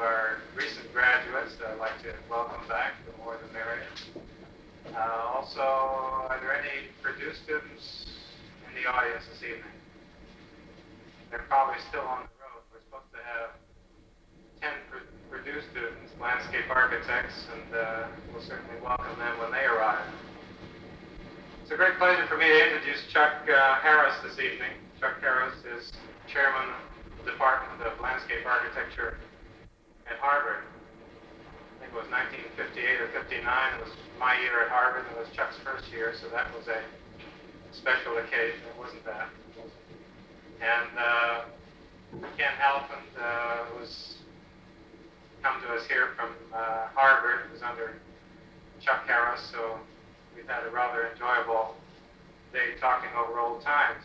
our recent graduates that I'd like to welcome back, the more the merrier. Also, are there any Purdue students in the audience this evening? They're probably still on the road. We're supposed to have 10 Purdue students, landscape architects, and we'll certainly welcome them when they arrive. It's a great pleasure for me to introduce Chuck Harris this evening. Chuck Harris is chairman of the Department of Landscape Architecture at Harvard. I think it was 1958 or 59. It was my year at Harvard. It was Chuck's first year, so that was a special occasion. It wasn't that. And Ken Halpin was come to us here from Harvard. It was under Chuck Harris, so we've had a rather enjoyable day talking over old times.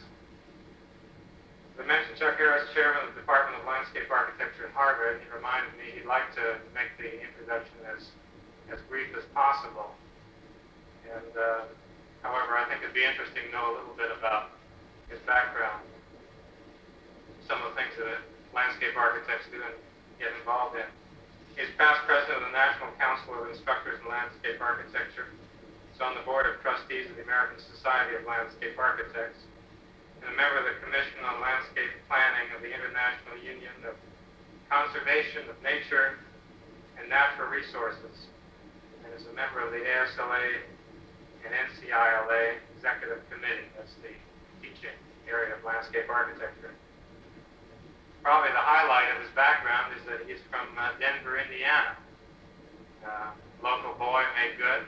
As I mentioned, Chuck Harris, chairman of the Department of Landscape Architecture at Harvard. He reminded me he'd like to make the introduction as brief as possible. And however, I think it'd be interesting to know a little bit about his background, some of the things that landscape architects do and get involved in. He's past president of the National Council of Instructors in Landscape Architecture. He's on the board of trustees of the American Society of Landscape Architects, and a member of the Commission on Landscape Planning of the International Union of Conservation of Nature and Natural Resources, and is a member of the ASLA and NCILA Executive Committee. That's the teaching area of landscape architecture. Probably the highlight of his background is that he's from Denver, Indiana. Local boy made good.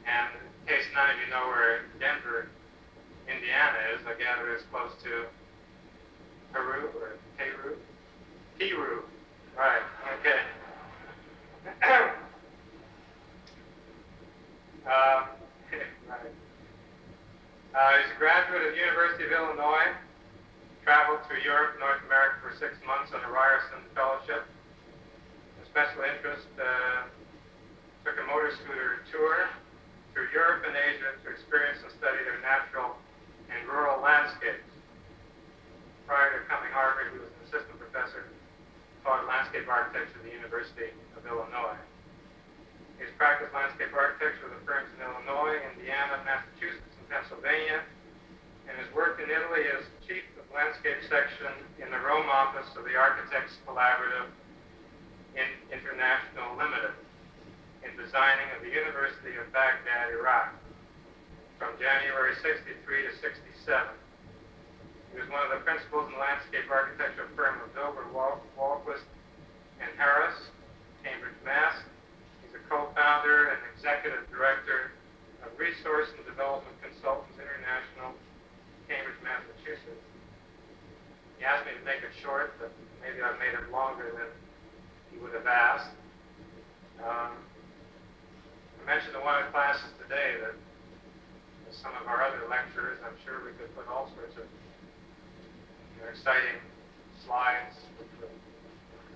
And in case none of you know where Denver, Indiana is, I gather it's close to Peru or Peru? Peru. Right, okay. He's a graduate of the University of Illinois, traveled through Europe, North America for 6 months on a Ryerson Fellowship. A special interest, took a motor scooter tour through Europe and Asia to experience and study their natural and rural landscapes. Prior to coming to Harvard, he was an assistant professor, taught landscape architecture at the University of Illinois. He's practiced landscape architecture with the firms in Illinois, Indiana, Massachusetts, and Pennsylvania, and has worked in Italy as chief of landscape section in the Rome office of the Architects Collaborative International Limited in designing of the University of Baghdad, Iraq, from January 63 to 67. He was one of the principals in the landscape architecture firm of Dover, Wahlquist, and Harris, Cambridge, Mass. He's a co-founder and executive director of Resource and Development Consultants International, Cambridge, Massachusetts. He asked me to make it short, but maybe I've made it longer than he would have asked. I mentioned in one of the classes today that with some of our other lecturers, I'm sure we could put all sorts of exciting slides which would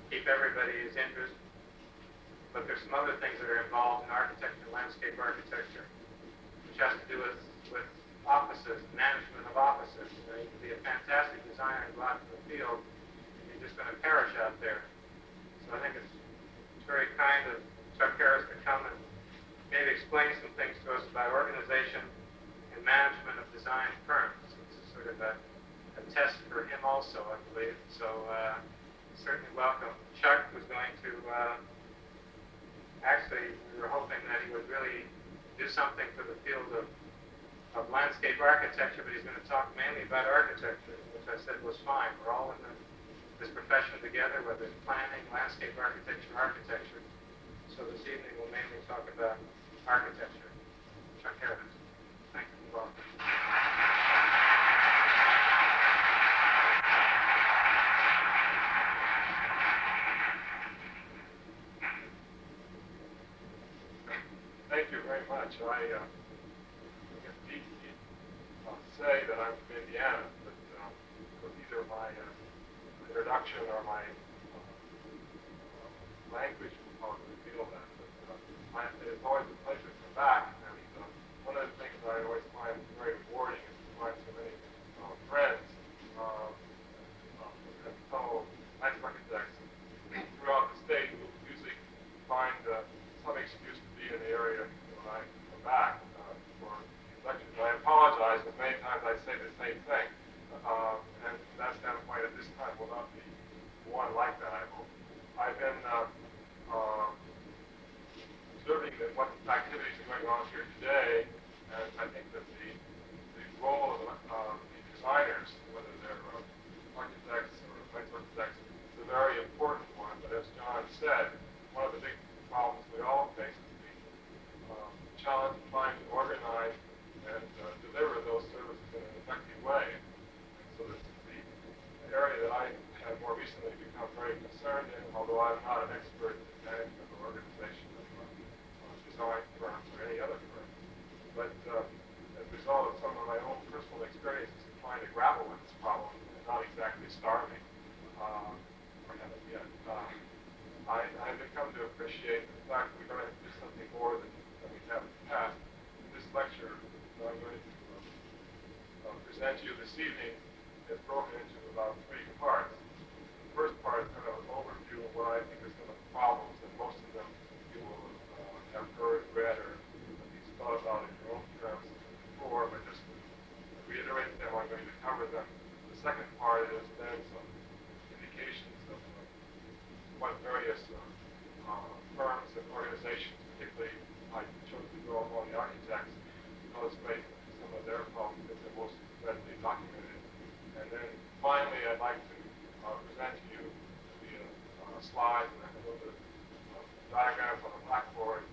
keep everybody's interest. But there's some other things that are involved in architecture, landscape architecture, which has to do with offices, management of offices. You can be a fantastic designer and go out to the field, and you're just going to perish out there. So I think it's very kind of Chuck Harris to come and maybe explain some things to us about organization and management of design firms. It's sort of a test for him also, I believe. So certainly welcome. Chuck was going to, actually, we were hoping that he would really do something for the field of landscape architecture, but he's going to talk mainly about architecture, which I said was fine. We're all in this profession together, whether it's planning, landscape architecture. So this evening we'll mainly talk about architecture. Chuck Harris. Thank you. Welcome. Thank you very much. I say that I'm from Indiana, but either my introduction or my language will probably reveal that. But it's always a pleasure to come back. And one of the things I always find very rewarding is to find so many friends and fellow landscape architects throughout the I've been observing that what activities are going on here today, and I think that the role of the designers, whether they're architects or vice architects, is a very important one. But as John said, one of the big problems we all face is the challenge of trying to organize and deliver those services in an effective way. And so this is the area that I have more recently become very concerned in, although I'm not an expert in management or organization of design firms or any other firm. But as a result of some of my own personal experiences in trying to grapple with this problem, and not exactly starving, or haven't yet, I've become to appreciate the fact that we're going to do something more than we have in the past. In this lecture that I'm going to present to you this evening is broken into about 3 parts. The first part is kind of an overview of what I think are some of the problems, and most of them you will have heard, read, or at least thought about in your own terms before, but just to reiterate them, I'm going to cover them. The second part is then some indications of what various firms and organizations, particularly I chose to go among the architects, illustrate some of their problems that they're most readily documented. And then finally, I'd like to present to you the slides and a little bit of diagrams on the blackboard,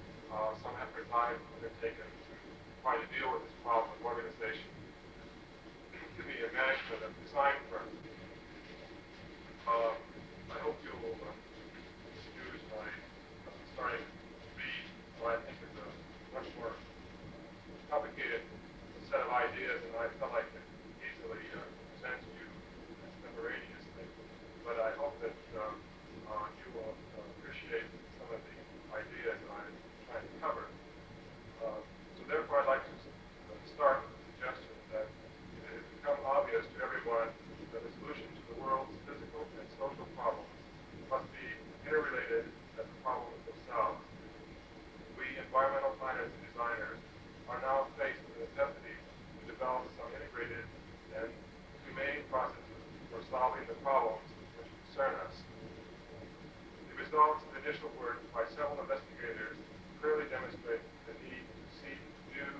some efforts I've undertaken to try to deal with this problem of organization to be a management of design firms. I hope you will excuse my starting to read what I think is a much more complicated set of ideas than I felt I could easily present to you extemporaneously. But I hope that you will appreciate some of the ideas that I'm trying to cover. So therefore, I'd like to start with the suggestion that it has become obvious to everyone that the solution to the world's physical and social problems must be interrelated as the problems themselves. We environmental planners and designers are now faced with the necessity to develop some integrated and humane processes for solving the problems which concern us. The results of the initial work by several investigators clearly demonstrate the need to seek new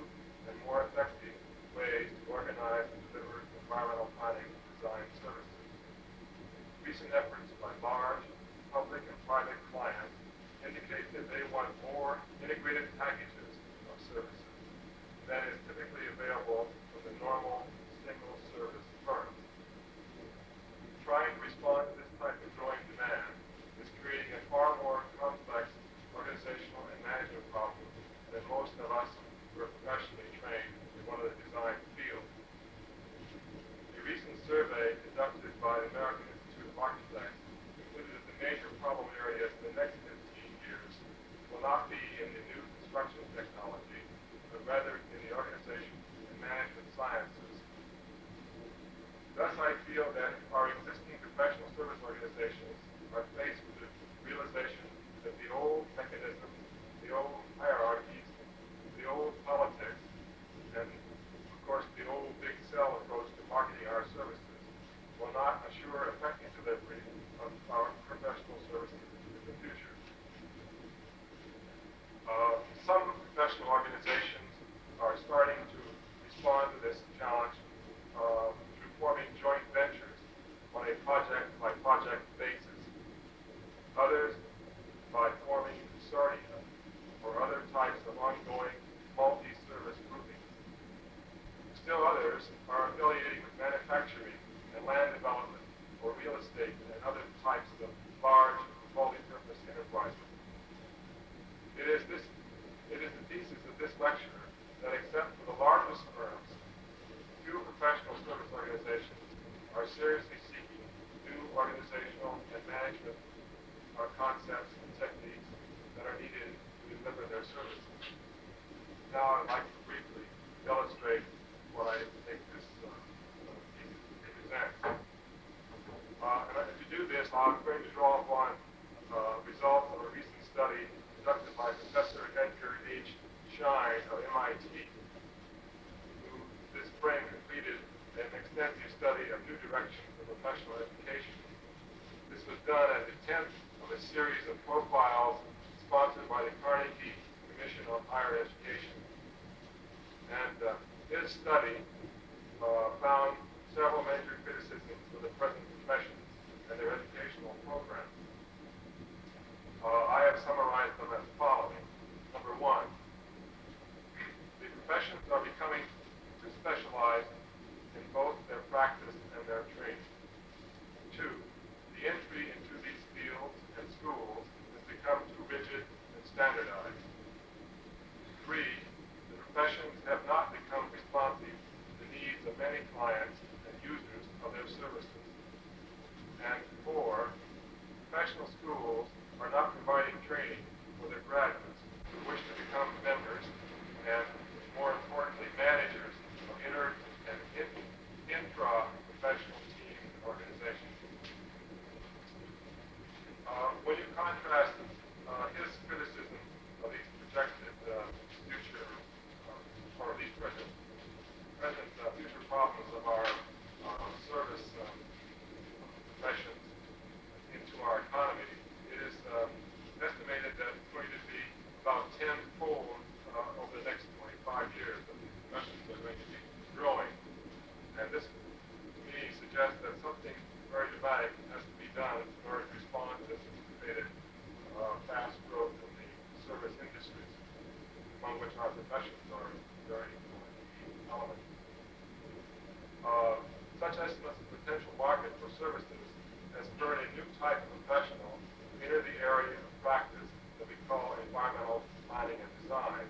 and more effective ways to organize and deliver environmental planning and design services. Recent efforts by large public and private clients indicate that they want more integrated packages of services than is typically available from the normal single service firms. Trying to respond to this type of growing demand is creating a far more complex organizational and management problem than most of us who are professionally trained in one of the design fields. A recent survey conducted by the American Institute of Architects concluded that the major problem areas in the next 15 years will not be in the new construction technology, but rather in the organization and management sciences. Thus, I feel that our existing professional service organizations are faced with the realization that the old mechanisms, the old hierarchies, the old politics, and of course the old big sell approach to marketing our services will not assure effective delivery of our professional services in the future. Some professional organizations are starting to respond to this challenge through forming joint ventures on a project-by-project basis. Others by forming consortia or other types of ongoing multi-service groupings. Still others are affiliating with manufacturing and land development or real estate and other types of large multi-purpose enterprises. It is the thesis of this lecture that except for the largest firms, few professional service organizations are seriously seeking new organizational and management concepts and techniques that are needed to deliver their services. Now I'd like to briefly illustrate what I think this thesis represents. And to do this, I'm going to draw upon results of a recent study conducted by Professor Edgar H. Schein of MIT, who this spring completed an extensive study of new directions of professional education. This was done as the 10th of a series of profiles sponsored by the Carnegie Commission on Higher Education. And his study found several major criticisms of the present professions and their educational programs. I have summarized them as following. Number one, the professions are becoming too specialized in both their practice and their training. Two, the entry into these fields and schools has become too rigid and standardized. Three, the professions have not become responsive to the needs of many clients and users of their services. And four, professional schools are not providing training for their graduates who wish to become members and, more importantly, managers of intra-professional teams and organizations. When you contrast his criticism of these projected future, or these present future problems of our service professions into our economy, it is estimated that it's going to be about tenfold over the next 25 years that these professions are going to be growing. And this, to me, suggests that something very dramatic has to be done in order to respond to this anticipated fast growth in the service industries, among which our professions are very element. Such estimates of potential market for services has spurred a new type of professional to enter the area of practice that we call environmental planning and design.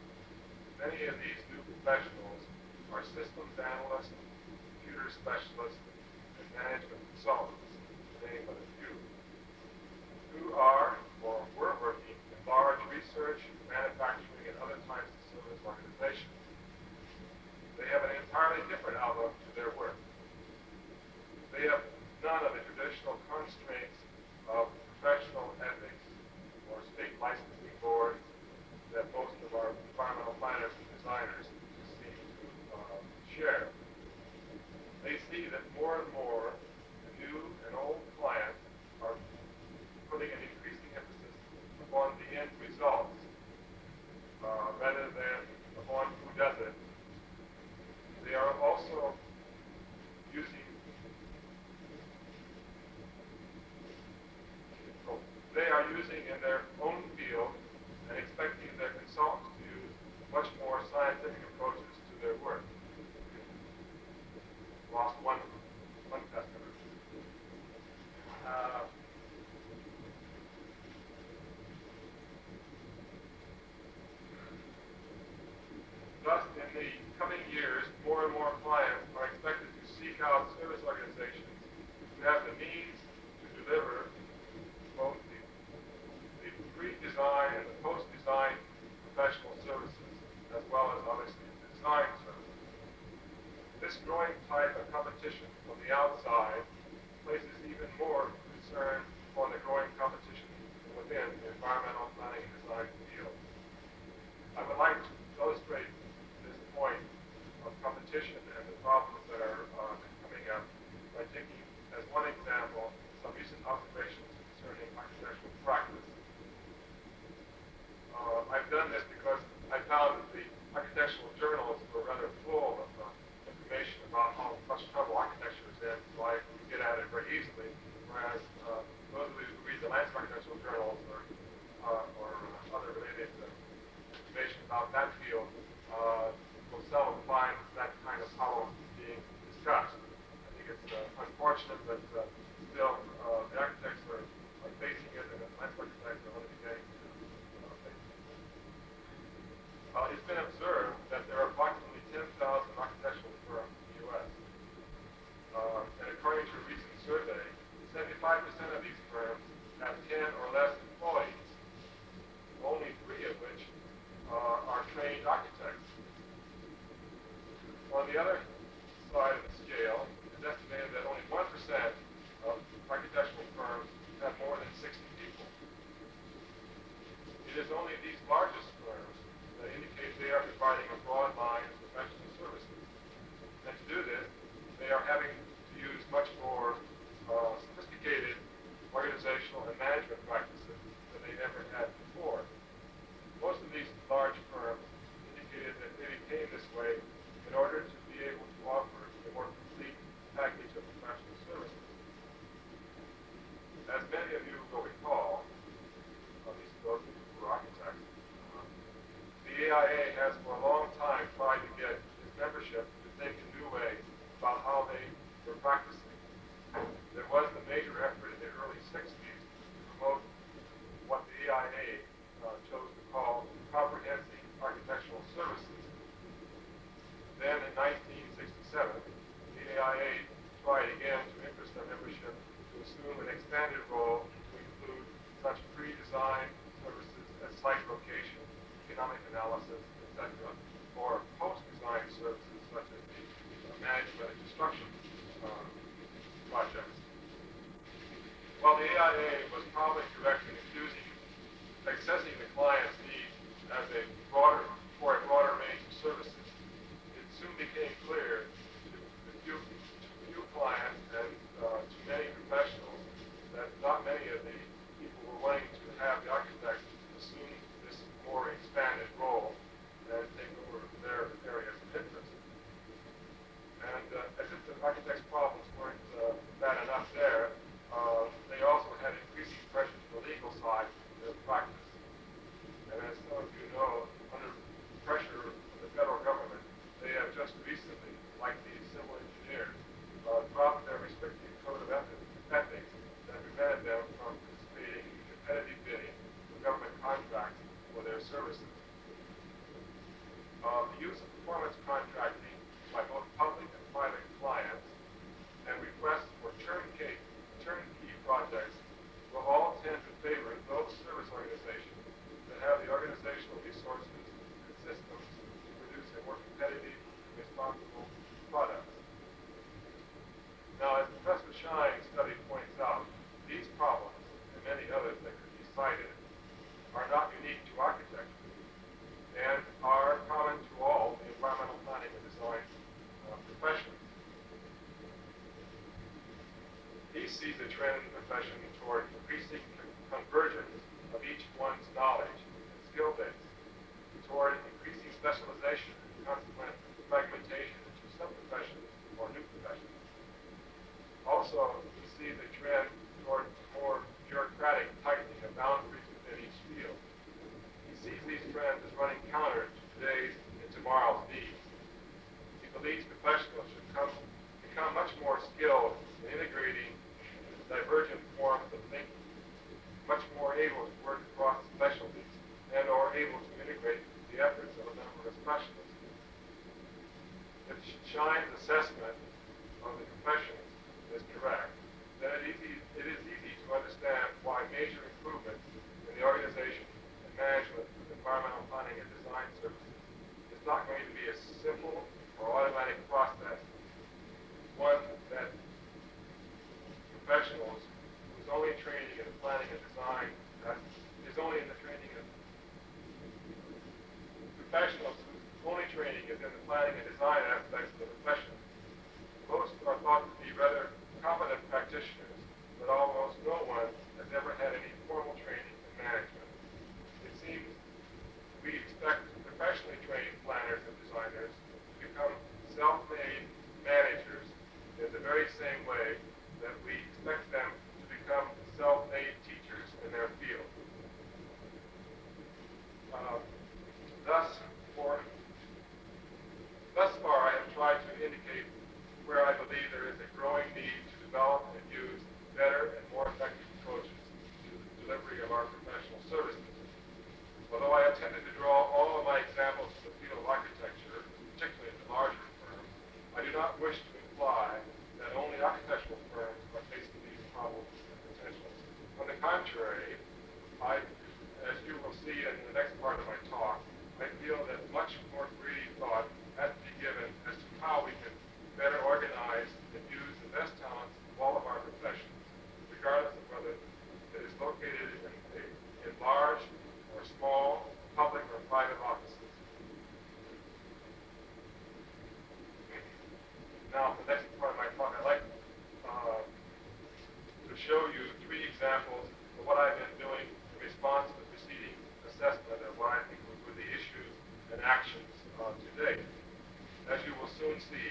Many of these new professionals are systems analysts, computer specialists, and management consultants, to name but a few, who are or were working in large research, manufacturing, and other types of service organizations. They have an entirely different outlook to their work. They have none of the traditional constraints of professional ethics or state licensing boards that most of our environmental planners and designers seem to share. They see that more and more new and old clients are putting an increasing emphasis upon the end results rather than upon who does it. They are also using in their own field and expecting their consultants to use much more scientific approaches to their work. Lost one customer. Thus, in the coming years, more and more clients are expected to seek out service organizations who have the means to deliver both the pre-design and the post-design professional services, as well as obviously the design services. This growing type of competition from the outside places even more concern on the growing competition within the environmental planning and design field. I would like to illustrate this point of competition and the problems that are coming up by taking as one example some recent observations concerning architectural practice. I've done this because I found that the architectural journals were rather full of information about how much trouble architecture is in, so I could get at it very easily, whereas those of you who read the landscape architectural journals or other related information about that field will seldom find that kind of problem being discussed. I think it's unfortunate, but still the architects are facing it, and the landscape architects are only beginning to face it. It's been observed that there are approximately 10,000 architectural firms in the U.S. And according to a recent survey, 75% of these firms have 10 or less employees, only 3 of which are trained architects. On the other side of the scale, it's estimated that only 1% of architectural firms have more than 60 people. It is only these largest firms that indicate they are providing a broad line of professional services. And to do this, they are having to use much more sophisticated organizational and management practices design services at site location, economic analysis, etc., or post-design services such as the management and construction projects. While the AIA was probably correct in accessing the client's needs as for a broader range of services, it soon became clear to few clients and to many professionals that not many of the people were willing to have the architects assume this more expanded role and take over their areas of interest. And as if the architects' problems weren't bad enough there, they also had increasing pressure from the legal side of their practice. And as some of you know, under pressure from the federal government, they have just recently, like the civil engineers, dropped their restrictive code of ethics that prevented them from participating in competitive bidding for government contracts for their services. The use of performance contracting by both public and private clients and requests for turnkey projects will all tend to favor those service organizations that have the organizational resources and systems to produce a more competitive and responsible product. Now, as Professor Shine's study points out, these problems, and many others that could be cited, are not unique to architecture and are common to all the environmental planning and design professions. He sees a trend in the profession toward increasing convergence of each one's knowledge and skill base, toward increasing specialization and consequent fragmentation into sub-professions or new professions. Also, he sees a trend toward more bureaucratic tightening of boundaries within each field. He sees these trends as running counter to today's and tomorrow's needs. He believes professionals should become much more skilled in integrating divergent forms of thinking, much more able to work across specialties, and or able to integrate the efforts of a number of specialists. If Shine's assessment of the professions is correct, then it is easy to understand why major improvements in the organization and management of environmental planning and design services is not going to be a simple or automatic process, one that professionals whose only training in planning and design is only in the training of professionals whose only training is in the planning and design aspects of the profession. Most are thought to be rather competent practitioners, but almost no one has ever had any formal training in management. It seems we expect professionally trained planners and designers to become self-made managers in the very same way that we expect them to become self-made teachers in their field. Thus far, I have tried to indicate where I believe there is a growing need to develop and use better and more effective approaches to the delivery of our professional services. Although I have tended to draw all of my examples from the field of architecture, particularly in the larger firms, I do not wish to imply that only architectural firms are facing these problems and potentials. On the contrary, as you will see in the next part of my talk, I feel that much more creative thought has to be given as to how we can better organize and use the best talents of all of our professions, regardless of whether it is located in large or small, public or private offices. Now, for the next part of my talk, I'd like to show you 3 examples of what I've been doing in response to the preceding assessment of what I think were the issues and actions to date. As you will soon see,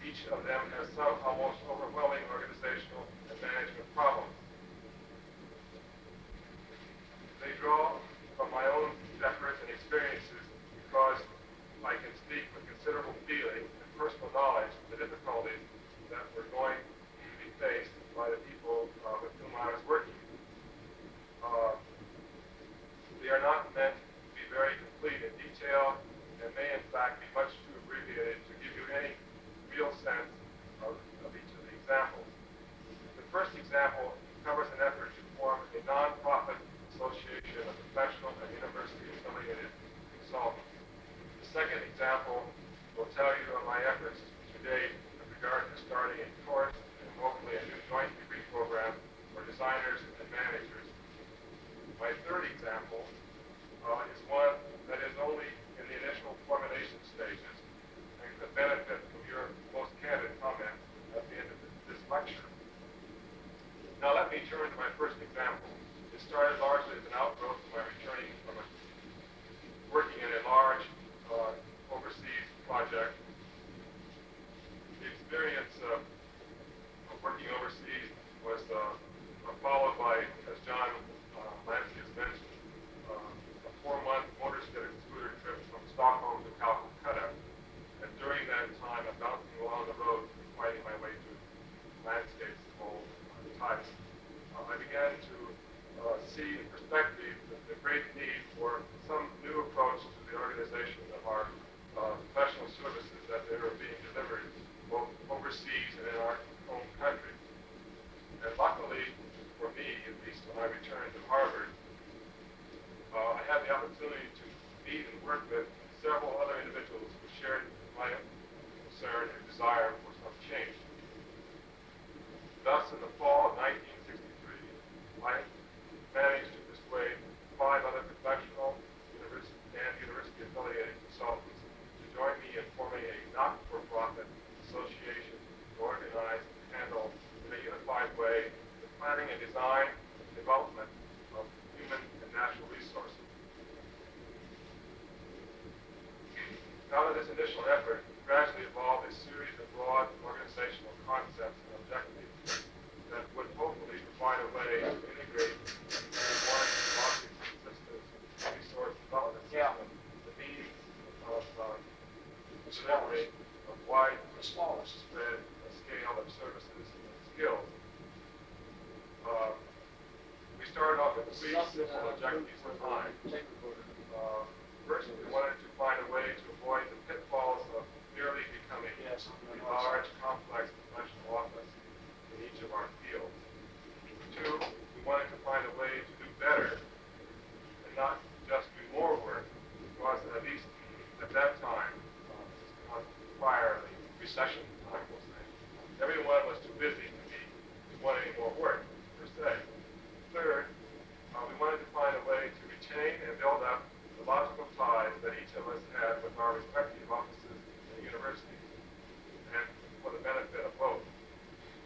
each of them has some almost overwhelming organizational and management problems. They draw from my own efforts and experiences because I can speak with considerable feeling and personal knowledge of the difficulties that were going to be faced by the people with whom I was working. They are not meant to be very complete in detail and may in fact be much too abbreviated to give you any real sense of each of the examples. The first example covers an effort to form a non-profit association my third example is one that is only in the initial formulation stages and could benefit from your most candid comment at the end of this lecture. Now let me turn to my first example. It started largely as an outgrowth of my returning from working in a large overseas project. The experience of working overseas was followed by, as John Lansky has mentioned, a 4-month motor scooter trip from Stockholm to Calcutta. And during that time, I'm bouncing along the road, fighting my way through landscapes of all types. I began to see in perspective the great need for some new approach to the organization of our professional services that they were being delivered both overseas and in our own country. And luckily, for me, at least when I returned to Harvard, I had the opportunity to meet and work with several other individuals who shared my concern and desire for some change. Thus, in the fall of 1963, I managed to persuade 5 other professional and university-affiliated consultants to join me in forming a not-for-profit association to organize and handle in a unified way the planning and design and development of human and natural resources. Out of this initial effort, gradually evolved a series of broad organizational concepts and objectives that would hopefully provide a way to integrate one logic systems, resource development system, the means of delivering a wide spread scale of services and skills. We started off with 3 simple objectives in mind. First, we wanted to find a way to avoid the pitfalls of merely becoming a large, complex professional office in each of our fields. 2, we wanted to find a way to do better and not just do more work, because at least at that time, prior to the recession time, we'll say, everyone was too busy to want any more work, per se. Third, we wanted to find a way to retain and build up the logical ties that each of us had with our respective offices and universities, and for the benefit of both.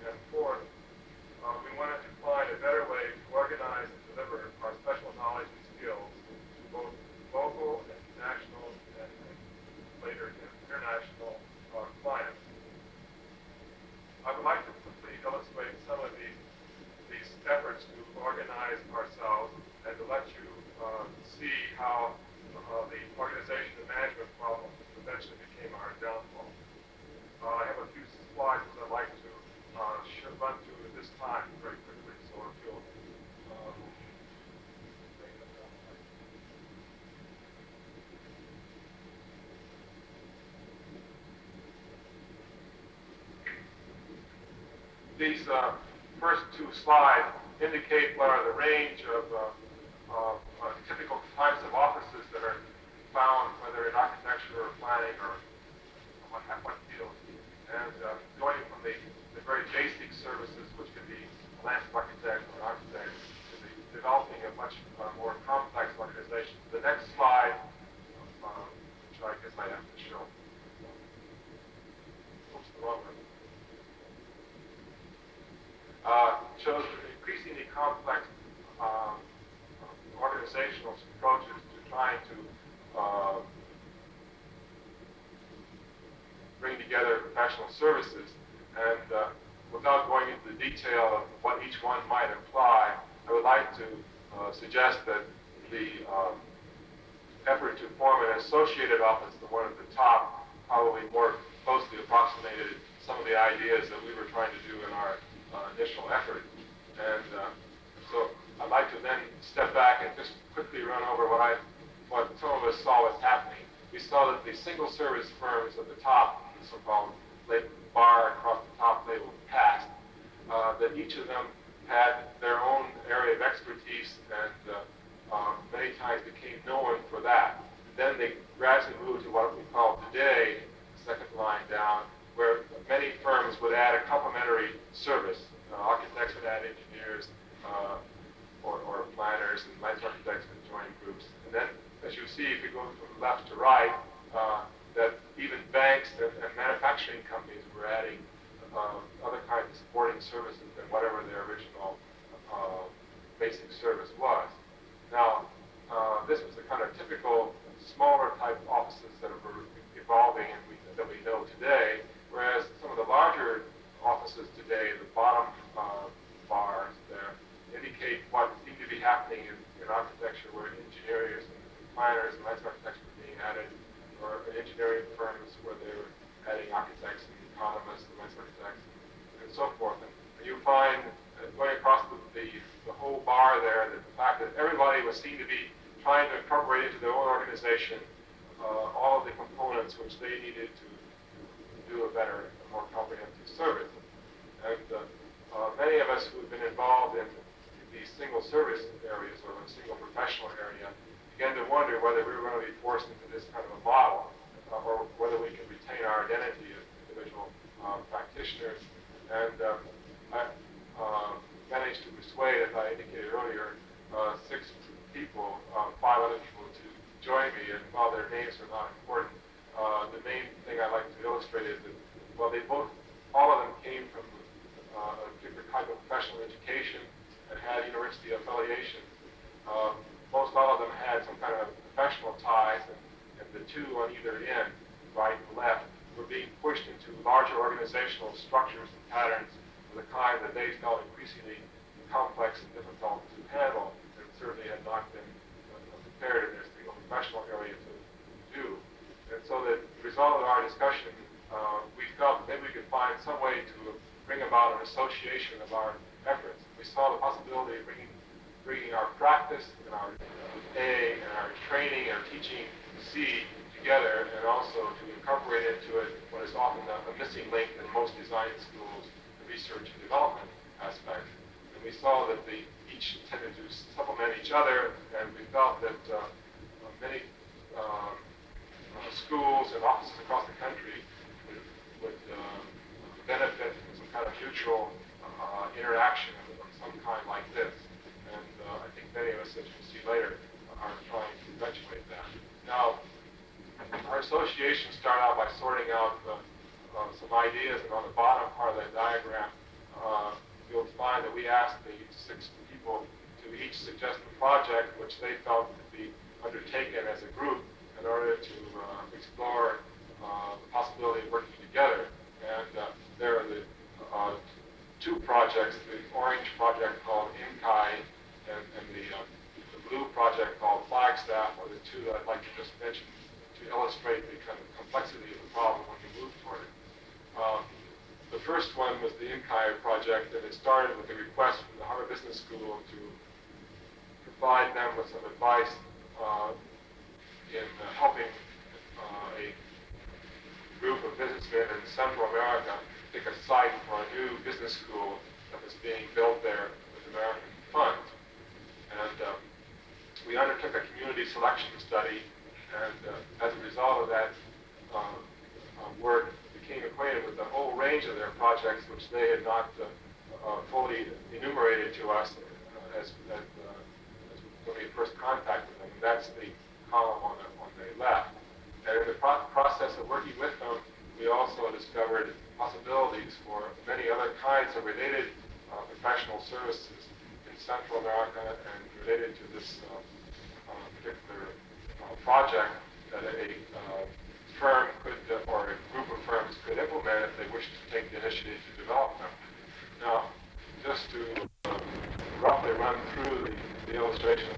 And fourth, we wanted to find a better way to organize and deliver our special knowledge and skills to both local and national and later international clients. I would like to quickly illustrate some of these efforts to organize ourselves and to let you see how the organization and management problem eventually became our downfall. I have a few slides that I'd like to run through at this time very quickly, so if you'll these first 2 slides indicate what are the range of typical types of offices that are found, whether in architecture or planning or what field. And going from the very basic services, which could be a landscape architect or an architect, to the developing a much more complex organization. The next slide, which I guess I have to show. Oops, the wrong one. Shows increasingly complex organizational approaches to trying to bring together professional services. And without going into the detail of what each one might imply, I would like to suggest that the effort to form an associated office, the one at the top, probably more closely approximated some of the ideas that we were trying to do in our initial effort. And so I'd like to then step back and just quickly run over what some of us saw was happening. We saw that the single service firms at the top, the so-called bar across the top labeled past, that each of them had their own area of expertise and many times became known for that. Then they gradually moved to what we call today, second line down, where many firms would add a complementary service. Architects would add engineers or planners and licensed architects could join groups. And then, as you see, if you go from left to right, that even banks and manufacturing companies were adding other kinds of supporting services than whatever their original basic service was. Now, this was the kind of typical smaller type offices that were evolving and that we know today, whereas some of the larger offices today, the bottom bars there, indicate what seemed to be happening in architecture, where engineers and planners and licensed architects were being added, or engineering firms where they were adding architects and economists and licensed architects and so forth. And you find going across the whole bar there that the fact that everybody was seen to be trying to incorporate into their own organization all of the components which they needed to do a better, a more comprehensive service. And many of us who have been involved in these single service areas or a single professional area began to wonder whether we were going to be forced into this kind of a model or whether we could retain our identity as individual practitioners. And I managed to persuade, as I indicated earlier, 6 people, 5 other people to join me, and while their names are not important, the main thing I like to illustrate is that, well, all of them came from a particular type of professional education and had university affiliations. Most all of them had some kind of professional ties, and the two on either end, right and left, were being pushed into larger organizational structures and patterns of the kind that they felt increasingly complex and difficult to handle, and certainly had not been prepared in their single professional area to do. And so the result of our discussion, we felt that maybe we could find some way to bring about an association of our efforts. We saw the possibility of bringing our practice and our A and our training and our teaching C together, and also to incorporate into it what is often a missing link in most design schools, the research and development aspect. And we saw that each tended to supplement each other, and we felt that many schools and offices across the country would benefit from some kind of mutual interaction of some kind like this. And I think many of us, as you'll see later, are trying to eventuate that. Now, our association started out by sorting out some ideas, and on the bottom part of that diagram, you'll find that we asked the 6 people to each suggest a project which they felt could be undertaken as a group in order to explore the possibility of working together. And there are the 2 projects, the orange project called Inkai and the blue project called Flagstaff are the 2 that I'd like to just mention to illustrate the kind of complexity of the problem when we move toward it. The first one was the Inkai project, and it started with a request from the Harvard Business School to provide them with some advice in helping a group of businessmen in Central America pick a site for a new business school that was being built there with American funds. And we undertook a community selection study, and as a result of that work, became acquainted with the whole range of their projects, which they had not fully enumerated to us as when we first contacted them. And that's the column on the left. And in the process of working with them, we also discovered possibilities for many other kinds of related professional services in Central America and related to this particular project that a firm could, or a group of firms could implement if they wished to take the initiative to develop them. Now, just to roughly run through the illustration,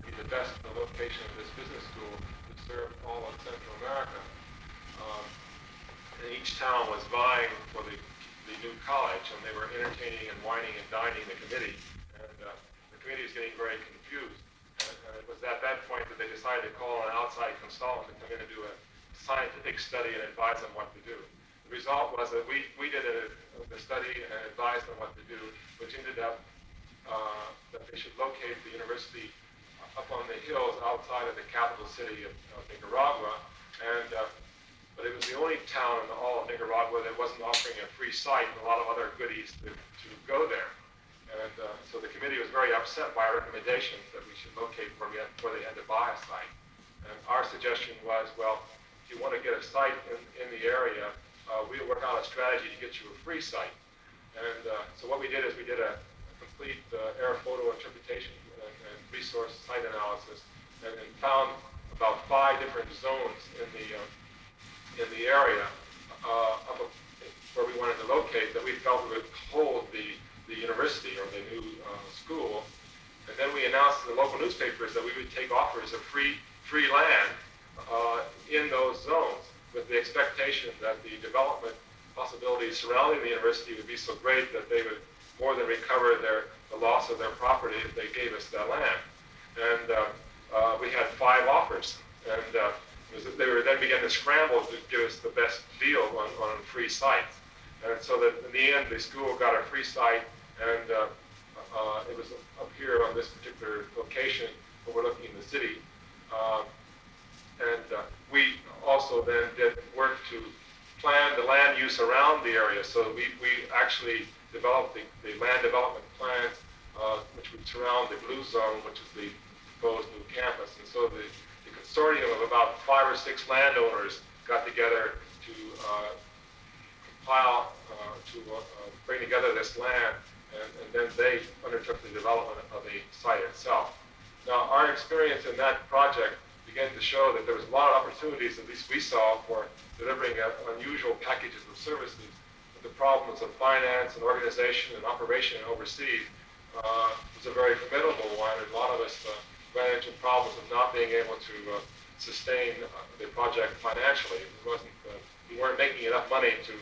the best location of this business school to serve all of Central America. And each town was vying for the new college, and they were entertaining and wining and dining the committee. And the committee was getting very confused. And it was at that point that they decided to call an outside consultant to come in and do a scientific study and advise them what to do. The result was that we did a study and advised them what to do, which ended up that they should locate the university up on the hills outside of the capital city of Nicaragua. And but it was the only town in all of Nicaragua that wasn't offering a free site and a lot of other goodies to go there. And so the committee was very upset by our recommendations that we should locate where they had to buy a site. And our suggestion was, well, if you want to get a site in the area, we'll work out a strategy to get you a free site. And so what we did is we did a complete air photo interpretation and resource site analysis, and found about 5 different zones in the area where we wanted to locate that we felt would hold the university or the new school. And then we announced in the local newspapers that we would take offers of free land in those zones, with the expectation that the development possibilities surrounding the university would be so great that they would more than recover the loss of their property if they gave us that land. And we had 5 offers, and they were then began to scramble to give us the best deal on free sites. And so that in the end, the school got a free site, and it was up here on this particular location overlooking the city. We also then did work to plan the land use around the area. So we actually developed the land development plans, which would surround the blue zone, which is the proposed new campus. And so the consortium of about 5 or 6 landowners got together to compile, bring together this land, and then they undertook the development of the site itself. Now, our experience in that project began to show that there was a lot of opportunities, at least we saw, for delivering unusual packages of services. But the problems of finance and organization and operation overseas was a very formidable one, and a lot of us ran into problems of not being able to sustain the project financially. We weren't making enough money to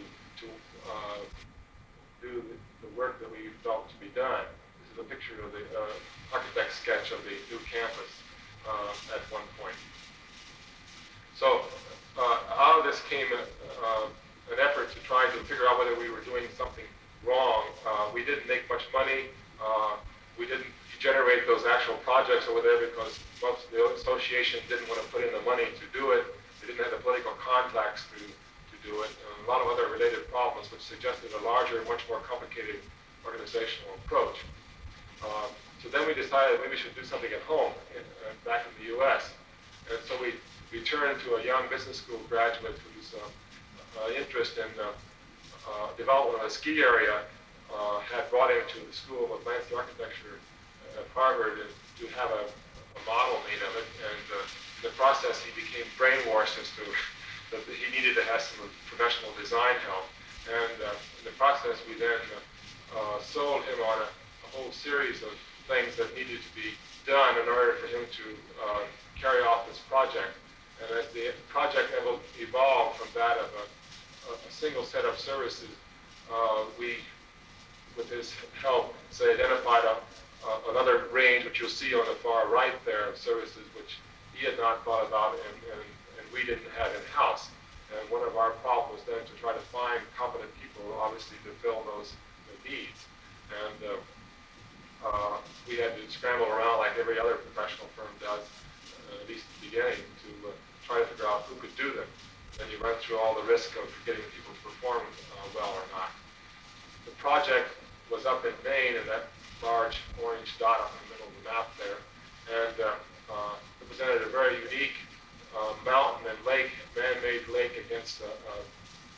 do the work that we felt to be done. This is a picture of the architect's sketch of the new campus at one point. So out of this came an effort to try to figure out whether we were doing something wrong. We didn't make much money. We didn't generate those actual projects over there because most of the association didn't want to put in the money to do it. They didn't have the political contacts to do it. And a lot of other related problems which suggested a larger, much more complicated organizational approach. So then we decided maybe we should do something at home back in the U.S. And so we turned to a young business school graduate whose interest in development of a ski area had brought him to the School of Landscape Architecture at Harvard to have a model made of it. And in the process, he became brainwashed as to that he needed to have some professional design help. And in the process, we then sold him on a whole series of things that needed to be done in order for him to carry off this project. And as the project evolved from that of a single set of services, we, with his help, identified another range, which you'll see on the far right there, of services which he had not thought about and we didn't have in-house. And one of our problems was then to try to find competent people, obviously, to fill those needs. And we had to scramble around like every other professional firm does, at least at the beginning, to try to figure out who could do them. Then you run through all the risk of getting people to perform well or not. The project was up in Maine, in that large orange dot up in the middle of the map there, and it presented a very unique mountain and lake, man-made lake against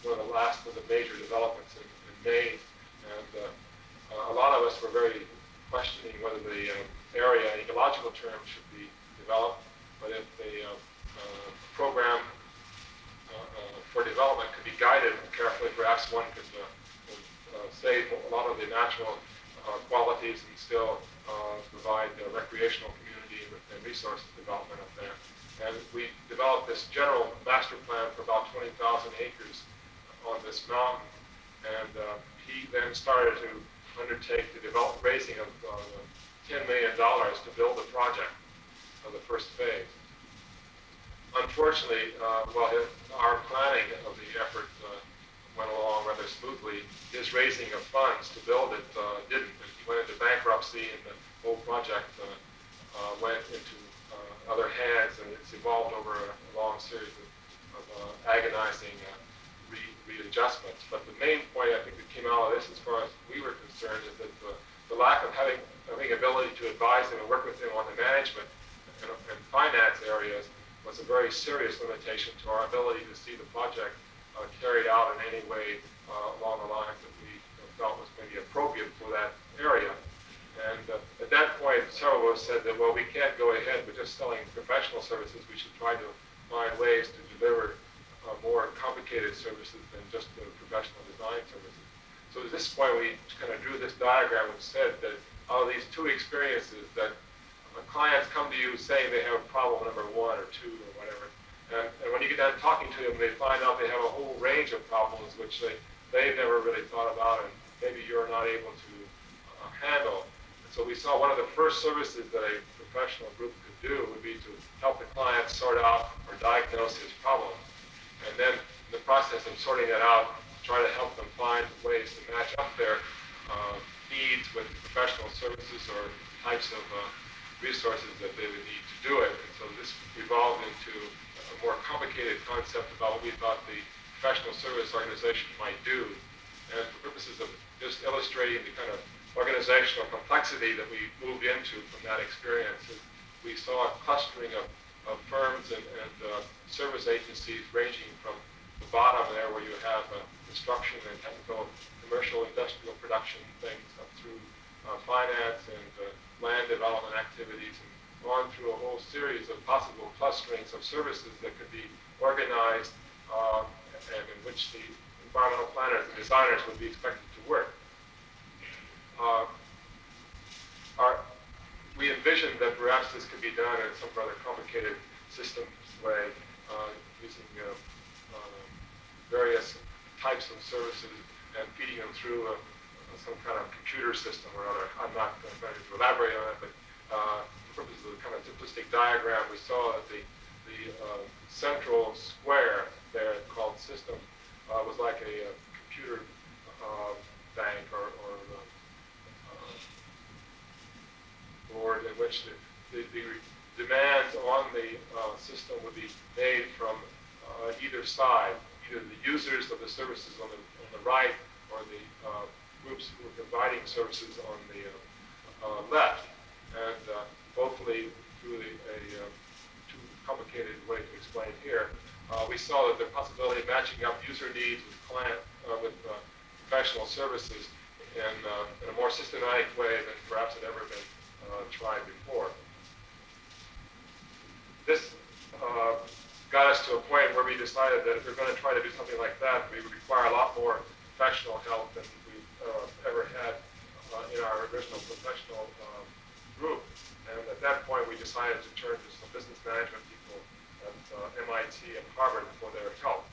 one of the last of the major developments in Maine. And a lot of us were very questioning whether the area in ecological terms should be developed, but if the program for development could be guided carefully, perhaps one could save a lot of the natural qualities and still provide recreational community and resource development up there. And we developed this general master plan for about 20,000 acres on this mountain. And he then started to undertake the raising of $10 million to build the project of the first phase. Unfortunately, while our planning of the effort went along rather smoothly, his raising of funds to build it didn't. And he went into bankruptcy, and the whole project went into other hands, and it's evolved over a long series of agonizing readjustments. But the main point I think that came out of this, as far as we were concerned, is that the lack of having ability to advise them and work with them on the management and finance areas was a very serious limitation to our ability to see the project carried out in any way along the lines that we felt was maybe appropriate for that area. And at that point, several of us said that, well, we can't go ahead with just selling professional services. We should try to find ways to deliver more complicated services than just the professional design services. So at this point, we kind of drew this diagram which said that out of these two experiences, that clients come to you saying they have problem number 1 or 2 or whatever, and when you get done talking to them, they find out they have a whole range of problems which they've never really thought about, and maybe you're not able to handle. So we saw one of the first services that a professional group could do would be to help the client sort out or diagnose his problem. And then in the process of sorting that out, try to help them find ways to match up their needs with professional services or types of resources that they would need to do it. And so this evolved into a more complicated concept about what we thought the professional service organization might do. And for purposes of just illustrating the kind of organizational complexity that we moved into from that experience, we saw a clustering of firms and service agencies ranging from the bottom there where you have construction and technical, commercial, industrial production things up through finance and land development activities, and on through a whole series of possible clusterings of services that could be organized and in which the environmental planners and designers would be expected to work. We envisioned that perhaps this could be done in some rather complicated systems way, using various types of services and feeding them through some kind of computer system or other. I'm not going to elaborate on it, but for purposes of the kind of simplistic diagram, we saw that the central square there called system was like a computer bank or board in which the demands on the system would be made from either side, either the users of the services on the right or the groups who are providing services on the left. And hopefully through a too complicated way to explain here, we saw that the possibility of matching up user needs with professional services in a more systematic way than perhaps had ever been tried before. This got us to a point where we decided that if we're going to try to do something like that, we would require a lot more professional help than we've ever had in our original professional group. And at that point, we decided to turn to some business management people at MIT and Harvard for their help.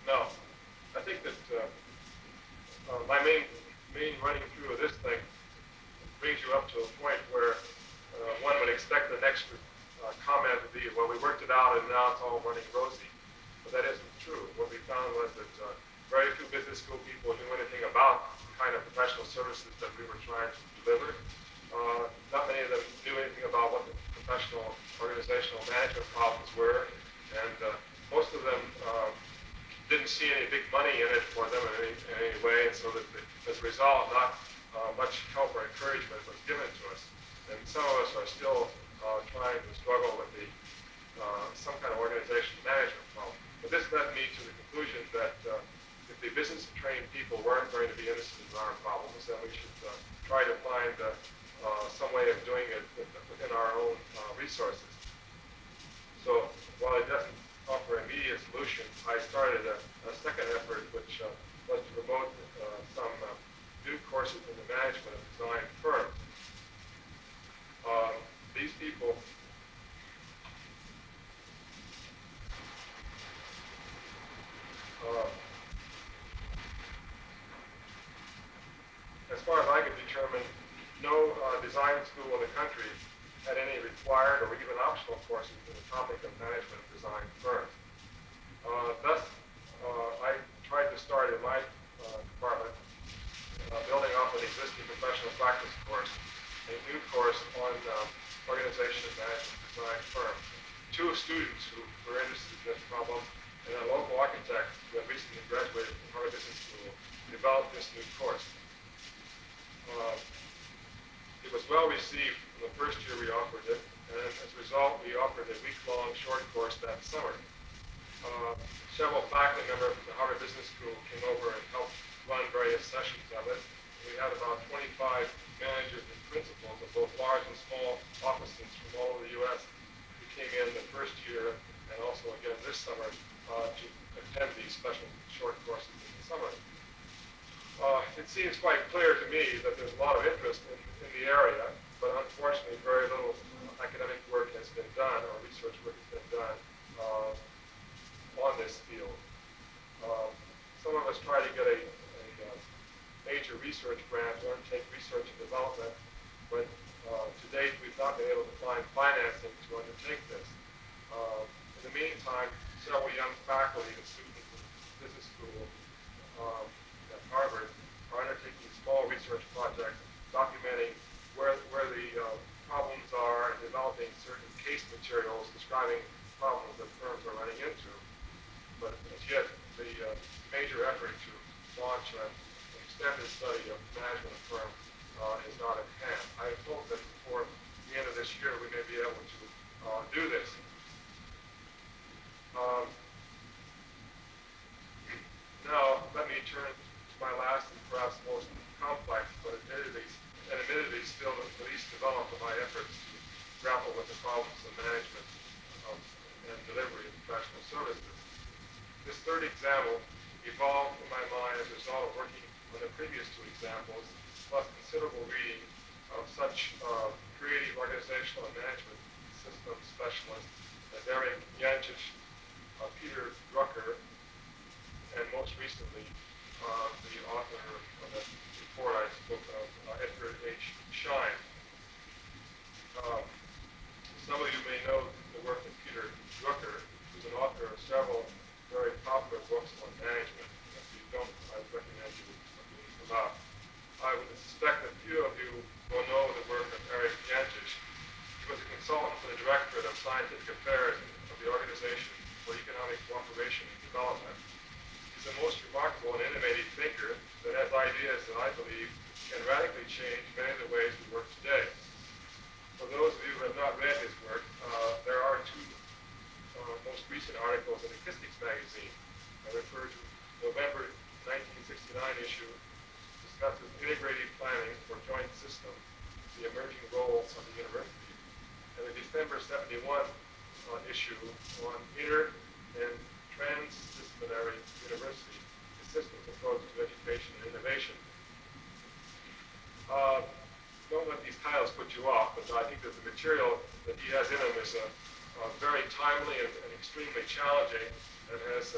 No, I think that my main running through of this thing brings you up to a point where one would expect the next comment to be, well, we worked it out and now it's all running rosy. But that isn't true. What we found was that very few business school people knew anything about the kind of professional services that we were trying to deliver. Not many of them knew anything about what the professional organizational management problems were, and most of them didn't see any big money in it for them in any way, and so that as a result, not much help or encouragement was given to us. And some of us are still trying to struggle with some kind of organizational management problem. But this led me to the conclusion that if the business-trained people weren't going to be interested in our problems, then we should try to find some way of doing it within our own resources. So while it doesn't offer immediate solutions, I started a second effort, which was to promote some new courses in the management of design firms. These people as far as I could determine, no design school in the country had any required or even optional courses in the topic of management of design firms. Thus, I tried to start in my department a new course on organization and management design firm. Two students who were interested in this problem and a local architect who had recently graduated from Harvard Business School developed this new course. It was well received from the first year we offered it, and as a result, we offered a week-long short course that summer. Several faculty members from the Harvard Business School came over and helped run various sessions of it. We had about 25 managers and principals of both large and small offices from all over the U.S. who came in the first year and also again this summer to attend these special short courses in the summer. It seems quite clear to me that there's a lot of interest in the area, but unfortunately very little academic work has been done or research work has been done on this field. Some of us try to get a major research grant to undertake research and development, but to date we've not been able to find financing to undertake this. In the meantime, several young faculty and students in business school at Harvard are undertaking small research projects documenting where the problems are and developing certain case materials describing problems that firms are running into. But as yet, the major effort to launch an extended study of management of firm is not at hand. I hope that before the end of this year, we may be able to do this. Now, let me turn to my last and perhaps most complex, but admittedly still the least developed of my efforts to grapple with the problems of management and delivery of professional services. This third example evolved in my mind as a result of working on the previous two examples, plus considerable reading of such creative organizational and management system specialists as Eric Yancich, Peter Drucker, and most recently, the author of the report I spoke of, Edgar H. Schein. Some of you may know the work of Peter Drucker, who's an author of several very popular books on management. If you don't, I recommend you looking them up. I would suspect that few of you will know the work of Eric Yancich. He was a consultant for the Directorate of Scientific Affairs of the Organization for Economic Cooperation and Development. He's the most remarkable and innovative thinker that has ideas that I believe can radically change many of the ways we work today. For those of you who have not read his work, there are two most recent articles in Acoustics magazine. I refer to November 1969 issue, discusses integrative planning for joint systems, the emerging roles of the university, and the December 71 issue on inter and transdisciplinary university, the systems approach to education and innovation. Don't let these titles put you off, but I think that the material that he has in him is very timely and extremely challenging, and has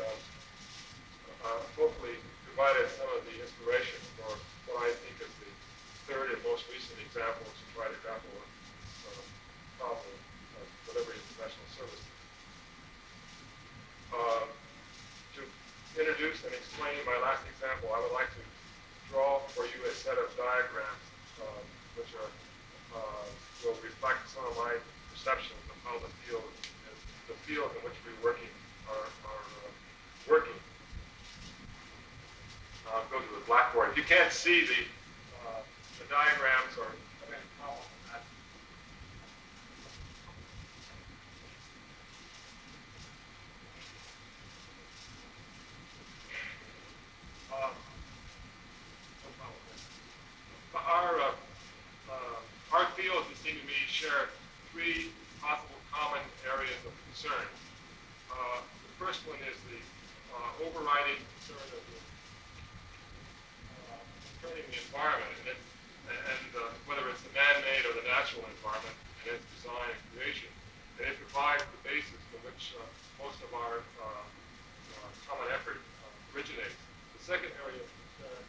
hopefully provided some of the inspiration for what I think is the third and most recent example to try to grapple with this problem of delivery of professional services. To introduce and explain my last example, I would like to draw for you a set of diagrams which will reflect some of my perceptions of how the field in which we're working are working. I'll go to the blackboard. If you can't see the diagrams or have any problem with that, our fields, it seems to me, share three possible common areas of concern. The first one is the overriding concern of concerning the environment, and whether it's the man-made or the natural environment and its design and creation. And it provides the basis from which most of our common effort originates. The second area of concern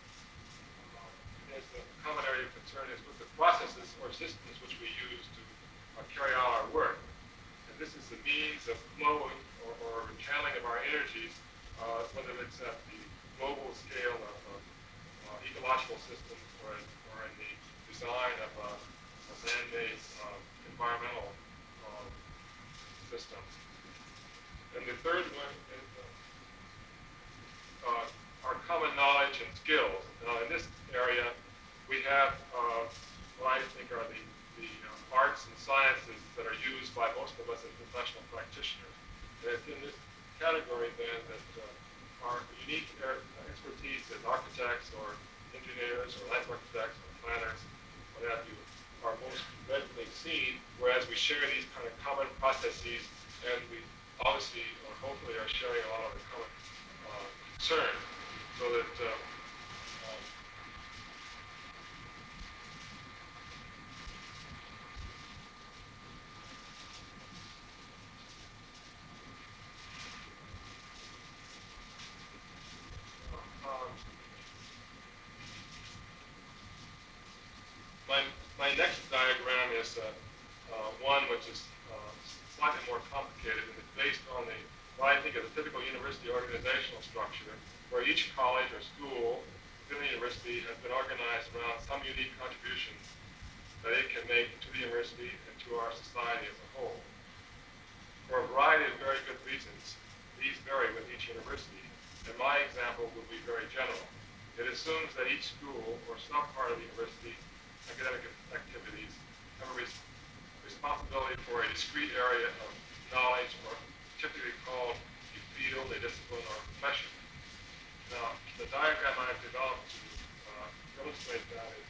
is the common area of concern is with the processes or systems which we use to carry out our work. And this is the means of flowing or channeling of our energies, whether it's at the global scale of ecological systems or in the design of man-made environmental system. And the third one is our common knowledge and skills. Now, in this area, we have what I think are the arts and sciences that are used by most of us as professional practitioners. And it's in this category, then, that our unique expertise as architects or engineers or life architects or planners, what have you, are most readily seen, whereas we share these kind of common processes, and we obviously or hopefully are sharing a lot of the common concern, so that my next diagram is one which is slightly more complicated, and it's based on what I think is a typical university organizational structure, where each college or school within the university has been organized around some unique contributions that it can make to the university and to our society as a whole. For a variety of very good reasons, these vary with each university, and my example would be very general. It assumes that each school or some part of the university academic activities have a responsibility for a discrete area of knowledge, or typically called a field, a discipline, or a profession. Now, the diagram I've developed to illustrate that is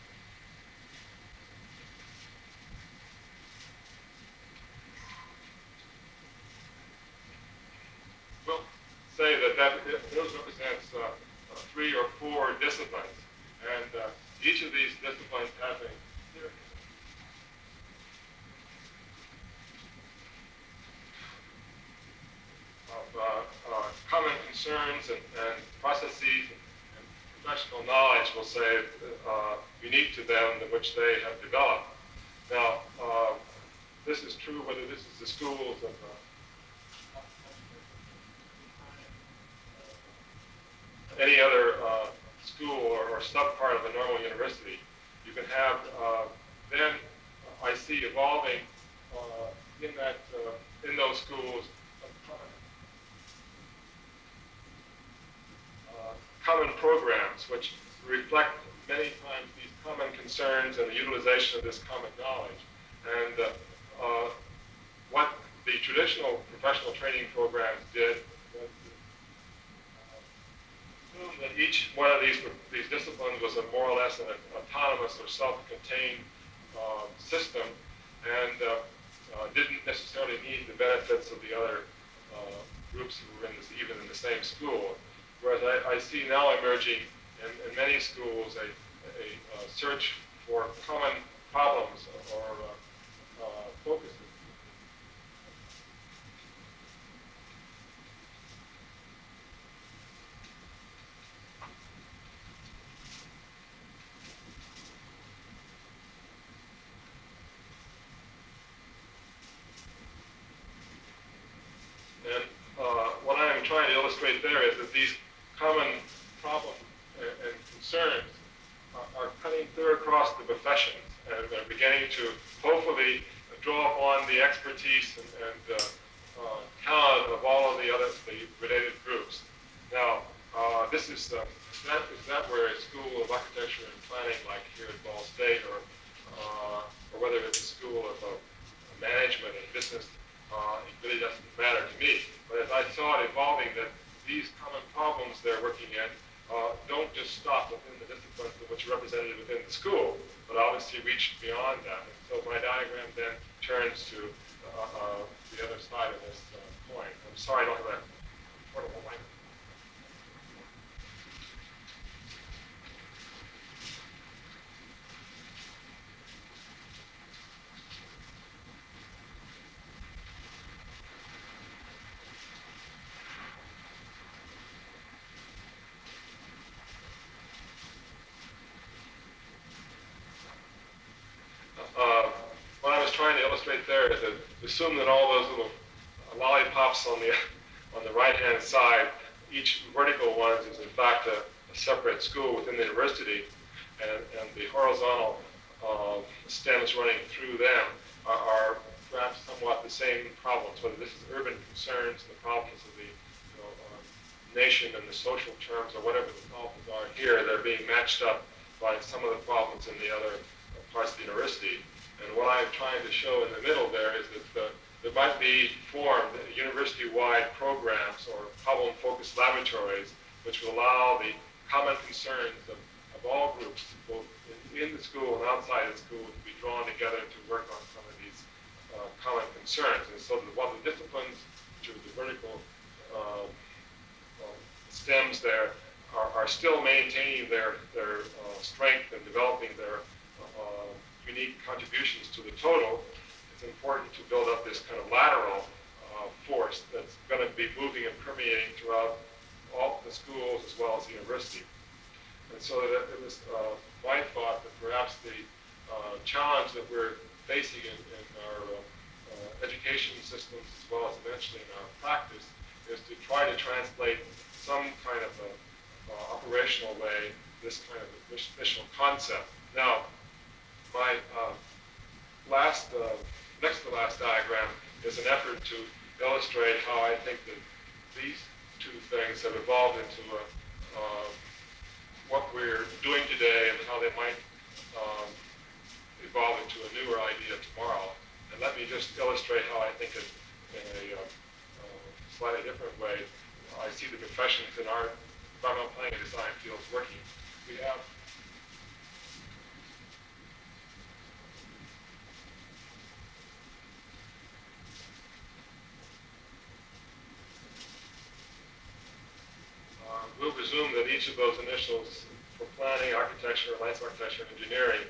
we'll say that those represents 3 or 4 disciplines, and each of these disciplines has a series of common concerns and processes and professional knowledge, we'll say, unique to them, which they have developed. Now, this is true whether this is the schools of any other school or sub-part of a normal university. You can have, then I see evolving in those schools common programs which reflect many times these common concerns and the utilization of this common knowledge. And what the traditional professional training programs did was assume that each one of these disciplines was a more or less an autonomous or self-contained system, and didn't necessarily need the benefits of the other groups who were even in the same school. Whereas I see now emerging in many schools a search for common problems or focuses. And what I am trying to illustrate there is that these common problems and concerns are cutting clear across the professions, and they're beginning to hopefully draw upon the expertise and talent of all of the related groups. Now, this is that where a school of architecture and planning, like here at Ball State, or whether it's a school of management and business, it really doesn't matter to me. But as I saw it evolving, that these common problems they're working in don't just stop within the disciplines which are represented within the school, but obviously reach beyond that. And so my diagram then turns to the other side of this coin. I'm sorry I don't have that portable mic. What I was trying to illustrate there is that assume that all those little lollipops on the right-hand side, each vertical one is in fact a separate school within the university, and the horizontal stems running through them are perhaps somewhat the same problems, whether this is urban concerns and the problems of the nation and the social terms or whatever the problems are here, they're being matched up by some of the problems in the other parts of the university. And what I'm trying to show in the middle there is that there might be formed university-wide programs or problem-focused laboratories which will allow the common concerns of all groups, both in the school and outside the school, to be drawn together to work on some of these common concerns. And so that while the disciplines, which are the vertical stems there, are still maintaining their strength and developing their unique contributions to the total, it's important to build up this kind of lateral force that's going to be moving and permeating throughout all the schools as well as the university. And so that it was my thought that perhaps the challenge that we're facing in our education systems as well as eventually in our practice is to try to translate some kind of a operational way this kind of initial concept. Now, my next to last diagram is an effort to illustrate how I think that these two things have evolved into what we're doing today and how they might evolve into a newer idea tomorrow. And let me just illustrate how I think it in a slightly different way. I see the professions in our environmental planning and design fields working. We have we'll presume that each of those initials for planning, architecture, landscape architecture, and engineering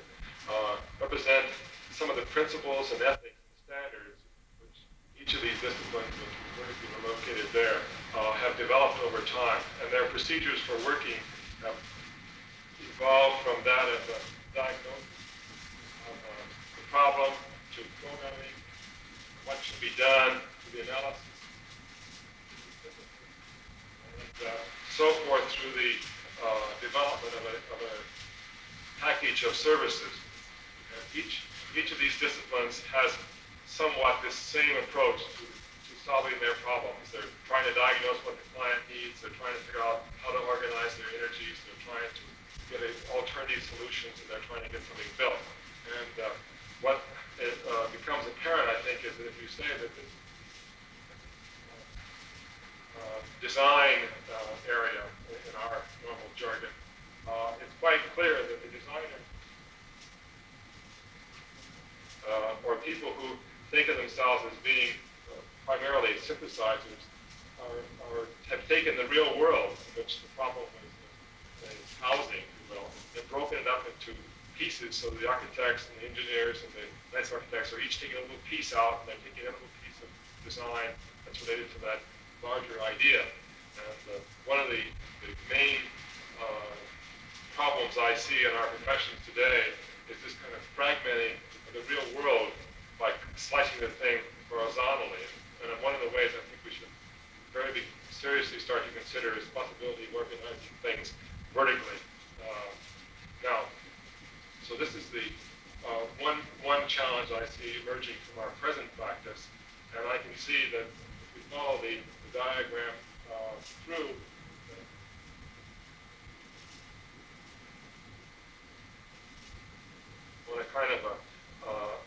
represent some of the principles and ethics and standards which each of these disciplines, which are located there, have developed over time. And their procedures for working have evolved from that of the diagnosis of the problem to programming, what should be done, to the analysis, and so forth through the development of a package of services. And each of these disciplines has somewhat this same approach to solving their problems. They're trying to diagnose what the client needs. They're trying to figure out how to organize their energies. They're trying to get alternative solutions, and they're trying to get something built. And what becomes apparent, I think, is that if you say that this design area in our normal jargon, it's quite clear that the designer or people who think of themselves as being primarily synthesizers have taken the real world, in which the problem is housing, if you will, and broken it up into pieces so the architects and the engineers and the landscape architects are each taking a little piece out, and they're taking a little piece of design that's related to that larger idea. And one of the main problems I see in our professions today is this kind of fragmenting of the real world by slicing the thing horizontally. And one of the ways I think we should very seriously start to consider is the possibility of organizing things vertically. Now, so this is the one challenge I see emerging from our present practice, and I can see that if we follow the diagram through, on a kind of a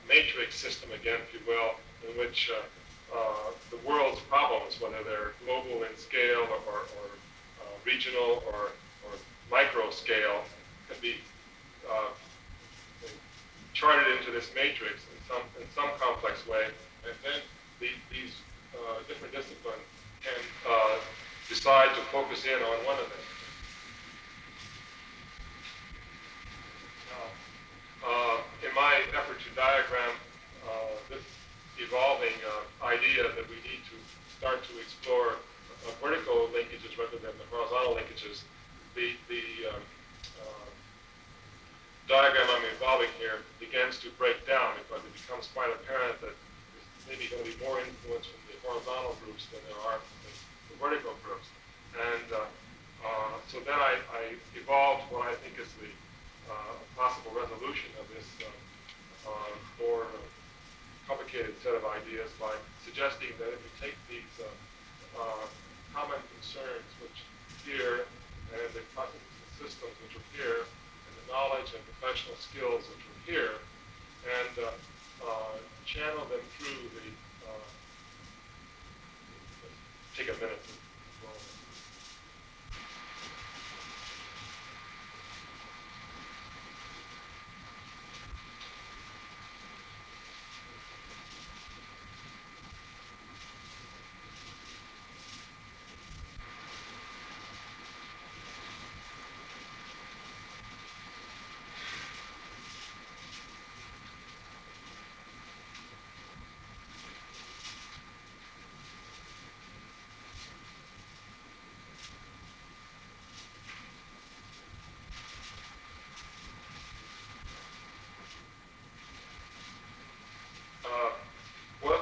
matrix system again, if you will, in which the world's problems, whether they're global in scale or regional or micro scale, can be charted into this matrix in some complex way, and then these different disciplines can decide to focus in on one of them. In my effort to diagram this evolving idea that we need to start to explore vertical linkages rather than the horizontal linkages, the diagram I'm evolving here begins to break down because it becomes quite apparent that there's maybe going to be more influence from the horizontal groups than there are from the vertical groups. And so then I evolved what I think is the a possible resolution of this more complicated set of ideas by suggesting that if you take these common concerns which appear and the systems which appear and the knowledge and professional skills which appear and channel them through the take a minute to roll.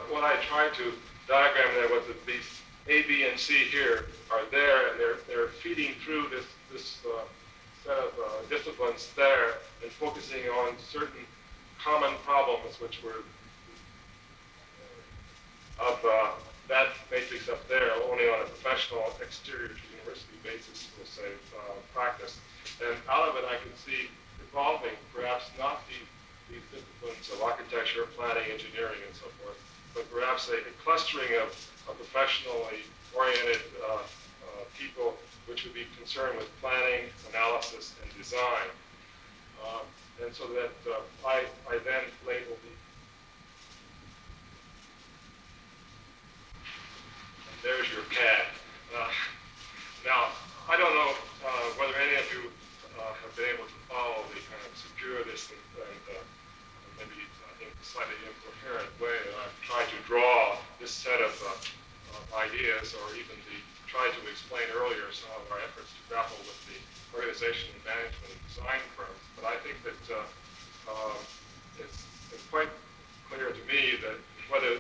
What I tried to diagram there was that these A, B, and C here are there, and they're feeding through this set of disciplines there and focusing on certain common problems which were of that matrix up there, only on a professional exterior to university basis, we'll say, practice. And out of it I could see evolving perhaps not these disciplines of architecture, planning, engineering, and so forth, but perhaps a clustering of professionally oriented people which would be concerned with planning, analysis, and design. And so that I then labeled there's your CAD. Now, I don't know whether any of you have been able to follow the kind of circuitous and maybe I think slightly incoherent way that I've tried to draw this set of ideas, or even tried to explain earlier some of our efforts to grapple with the organization and management of design firms. But I think that it's quite clear to me that whether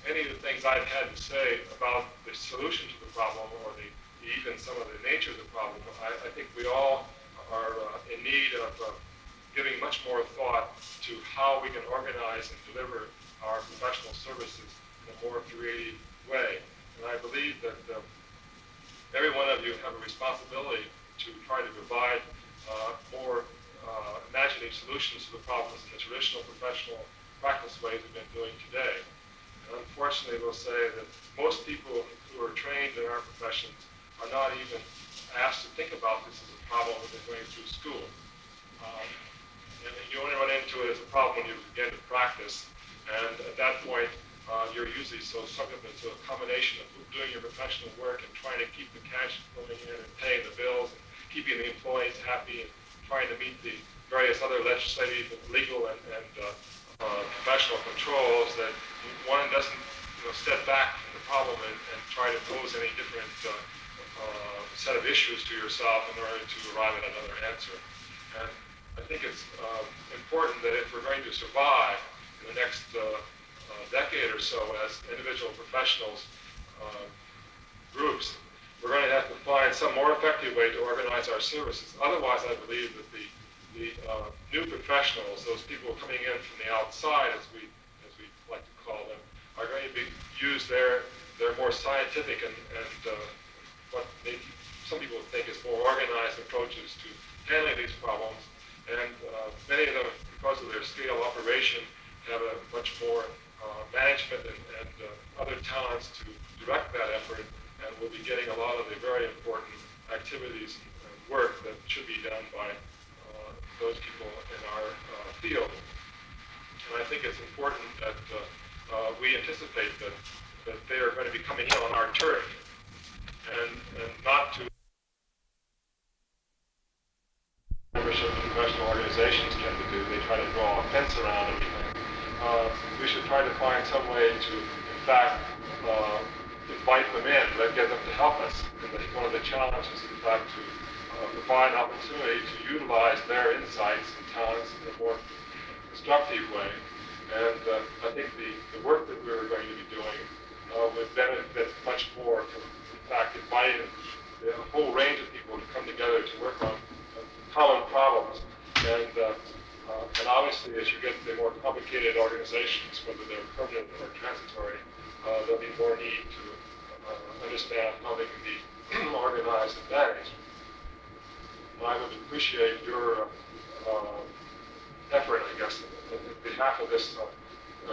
any of the things I've had to say about the solution to the problem or even some of the nature of the problem, I think we all are in need of giving much more thought to how we can organize and deliver our professional services in a more creative way. And I believe that every one of you have a responsibility to try to provide more imaginative solutions to the problems in the traditional professional practice ways we've been doing today. And unfortunately, we'll say that most people who are trained in our professions are not even asked to think about this as a problem when they're going through school. And you only run into it as a problem when you begin to practice. And at that point, you're usually so sucked up into a combination of doing your professional work and trying to keep the cash flowing in and paying the bills and keeping the employees happy and trying to meet the various other legislative, legal, and professional controls that one doesn't step back from the problem and try to pose any different set of issues to yourself in order to arrive at another answer. And I think it's important that if we're going to survive in the next decade or so as individual professionals groups, we're going to have to find some more effective way to organize our services. Otherwise, I believe that the new professionals, those people coming in from the outside, as we like to call them, are going to use their more scientific and what some people think is more organized approaches to handling these problems. And many of them, because of their scale operation, have a much more management and other talents to direct that effort, and we'll be getting a lot of the very important activities and work that should be done by those people in our field. And I think it's important that we anticipate that they are going to be coming in on our turf, and not to membership in professional organizations tend to do. They try to draw a fence around everything. We should try to find some way to, in fact, invite them in, get them to help us. And one of the challenges is, in fact, to provide an opportunity to utilize their insights and talents in a more constructive way. And I think the work that we're going to be doing would benefit much more from, in fact, inviting a whole range of people to come together to work on common problems And obviously, as you get the more complicated organizations, whether they're permanent or transitory, there'll be more need to understand how they can be organized and managed. And I would appreciate your effort, I guess, in behalf of this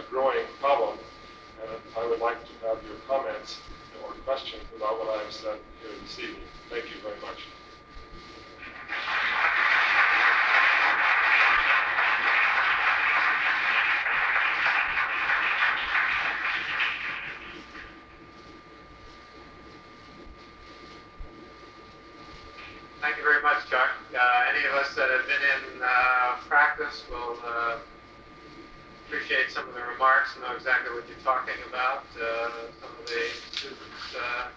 growing problem. And I would like to have your comments or questions about what I have said here this evening. Thank you very much. Thank you very much, Chuck. Any of us that have been in practice will appreciate some of the remarks and know exactly what you're talking about. Some of the students have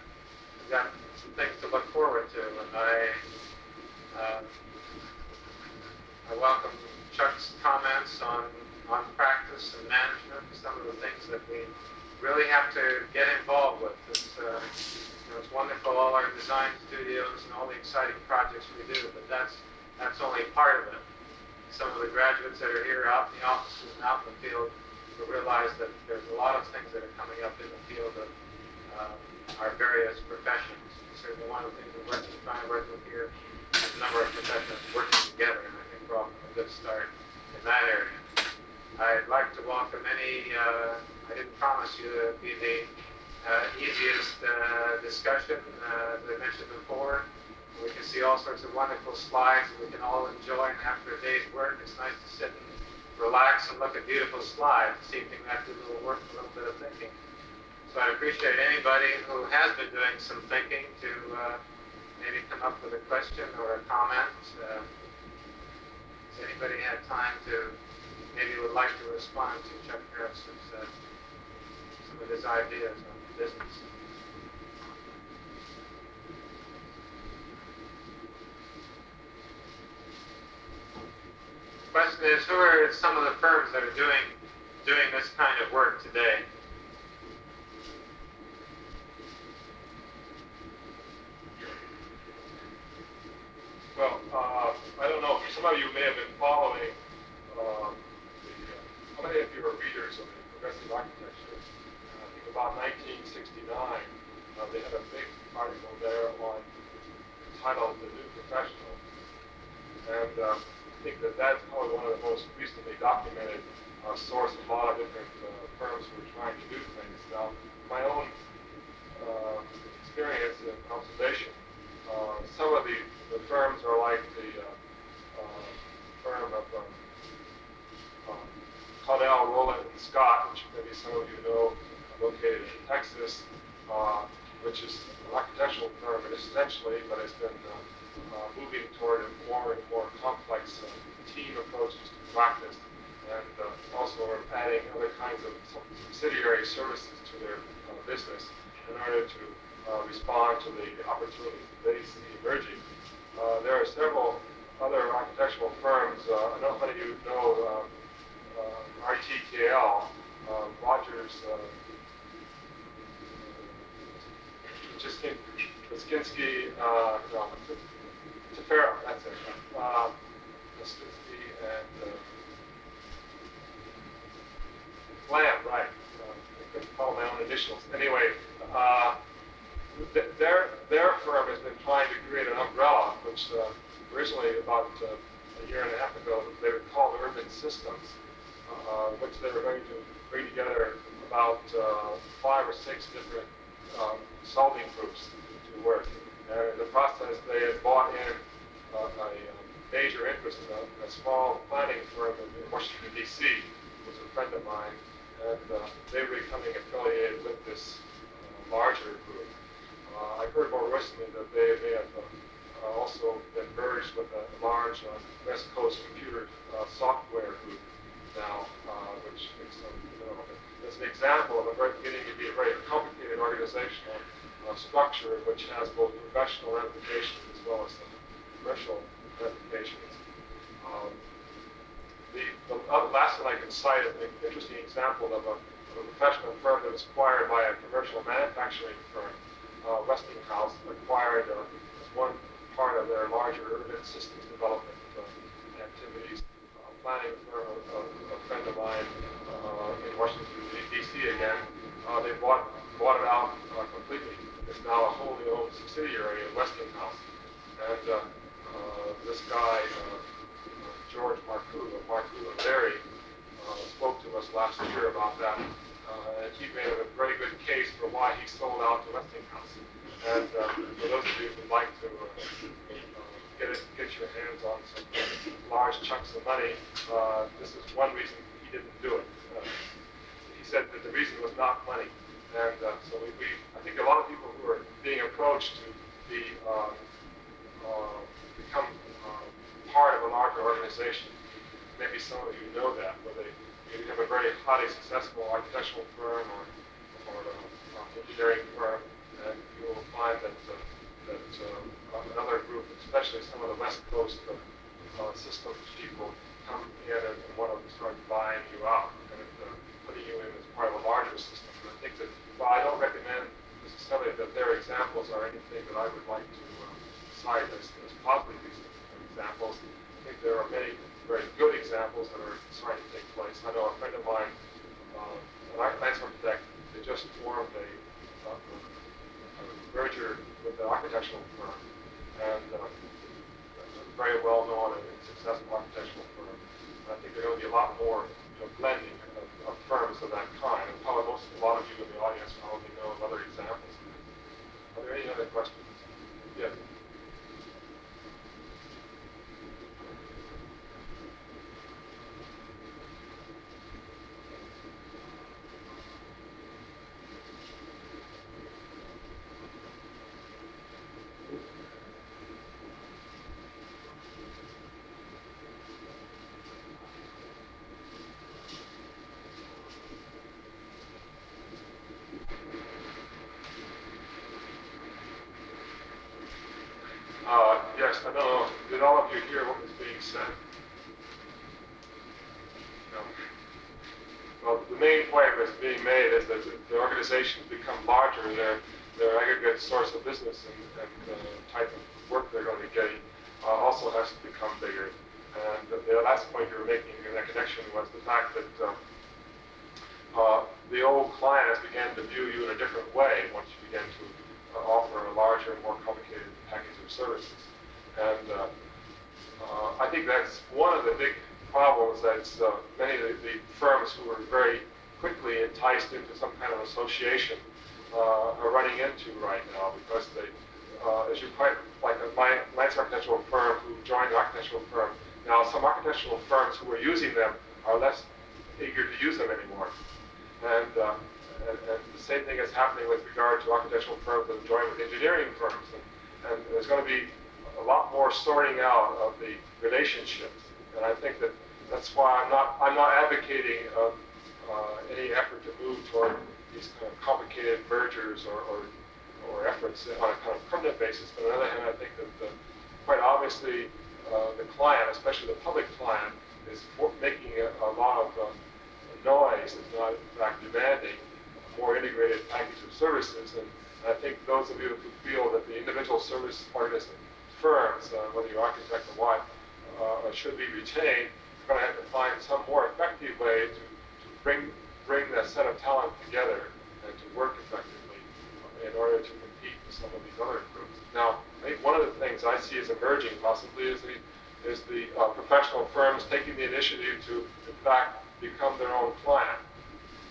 got some things to look forward to, and I welcome Chuck's comments on practice and management, some of the things that we really have to get involved with. It's wonderful, all our design studios and all the exciting projects we do, but that's only part of it. Some of the graduates that are here out in the offices and out in the field will realize that there's a lot of things that are coming up in the field of our various professions. Certainly one of the things we're trying to work with here is a number of professions working together, and I think we're off to a good start in that area. I'd like to welcome any, I didn't promise you to be the easiest discussion, as I mentioned before. We can see all sorts of wonderful slides that we can all enjoy, and after a day's work, it's nice to sit and relax and look at beautiful slides, see if you can do a little work, a little bit of thinking. So I'd appreciate anybody who has been doing some thinking to maybe come up with a question or a comment. Has anybody had time to, maybe would like to respond to Chuck Harris's, some of his ideas on business? The question is, who are some of the firms that are doing this kind of work today? Well, I don't know. Some of you may have been following. How many of you are readers of the progressive architecture? I think about 1969, they had a big article there entitled "The New Professional," and I think that's probably one of the most recently documented source of a lot of different firms who are trying to do things. Now, my own experience and observation, some of the firms are like the firm of Caudell, Woollen, and Scott, which maybe some of you know, located in Texas, which is an architectural firm, and essentially, but it's been moving toward a more and more complex team approaches to practice, and also are adding other kinds of subsidiary services to their business in order to respond to the opportunities they see emerging. There are several other architectural firms. I know many of you know RTKL, Rogers, Liskinsky, no, Tefero, that's it. Liskinsky and Lamb, right. I could follow my own initials. Anyway, their firm has been trying to create an umbrella, which originally about a year and a half ago, they were called Urban Systems, which they were going to bring together about 5 or 6 different consulting groups to work. And in the process, they had bought in a major interest in a small planning firm in Washington, D.C., who was a friend of mine, and they were becoming affiliated with this larger group. I heard more recently that they may have also been merged with a large West Coast computer software group now, which makes them, as an example of getting to be a very complicated organizational structure, which has both professional ramifications as well as commercial ramifications. The last one I can cite is an interesting example of a professional firm that was acquired by a commercial manufacturing firm. Westinghouse acquired as one part of their larger urban systems development and activities, planning for a friend of mine in Washington, D.C. again. They bought it out completely. It's now a wholly owned subsidiary of Westinghouse. And this guy, George Marcoux and Berry, spoke to us last year about that. And he made a very good case for why he sold out to Westinghouse. And for those of you who'd like to get your hands on some large chunks of money, this is one reason he didn't do it. He said that the reason was not money. And so I think a lot of people who are being approached to become part of a larger organization, maybe some of you know that, where you have a very highly successful architectural firm or engineering firm, and you will find that another group, especially some of the West Coast systems people, come in and want to start buying you out and putting you in as part of a larger system. And I think that while I don't recommend necessarily that their examples are anything that I would like to cite as positive examples, I think there are many very good examples that are starting to take place. I know a friend of mine, an architect, they just formed a merger with an architectural firm, and a very well-known and successful architectural firm. And I think there are going to be a lot more blending of firms of that kind. And probably a lot of you in the audience probably know of other examples. Are there any other questions? Yes. Yes, I don't know. Did all of you hear what was being said? No. Well, the main point that's being made is that the organizations become larger, their aggregate source of business and the type of work they're going to be getting also has to become bigger. And the last point you were making in that connection was the fact that the old client has begun to view you in a different way once you begin to offer a larger, more complicated package of services. And I think that's one of the big problems that many of the firms who are very quickly enticed into some kind of association are running into right now, because they, as you quite like my Lance architectural firm who joined the architectural firm, now some architectural firms who are using them are less eager to use them anymore. And the same thing is happening with regard to architectural firms that join with engineering firms. And there's going to be a lot more sorting out of the relationships. And I think that's why I'm not advocating any effort to move toward these kind of complicated mergers or efforts on a kind of permanent basis. But on the other hand, I think that quite obviously the client, especially the public client, is making a lot of noise, if not in fact demanding a more integrated package of services. And I think those of you who feel that the individual service organization firms, whether you're architect or what, should be retained, you're going to have to find some more effective way to bring that set of talent together and to work effectively in order to compete with some of these other groups. Now, I think one of the things I see as emerging possibly is the professional firms taking the initiative to, in fact, become their own client.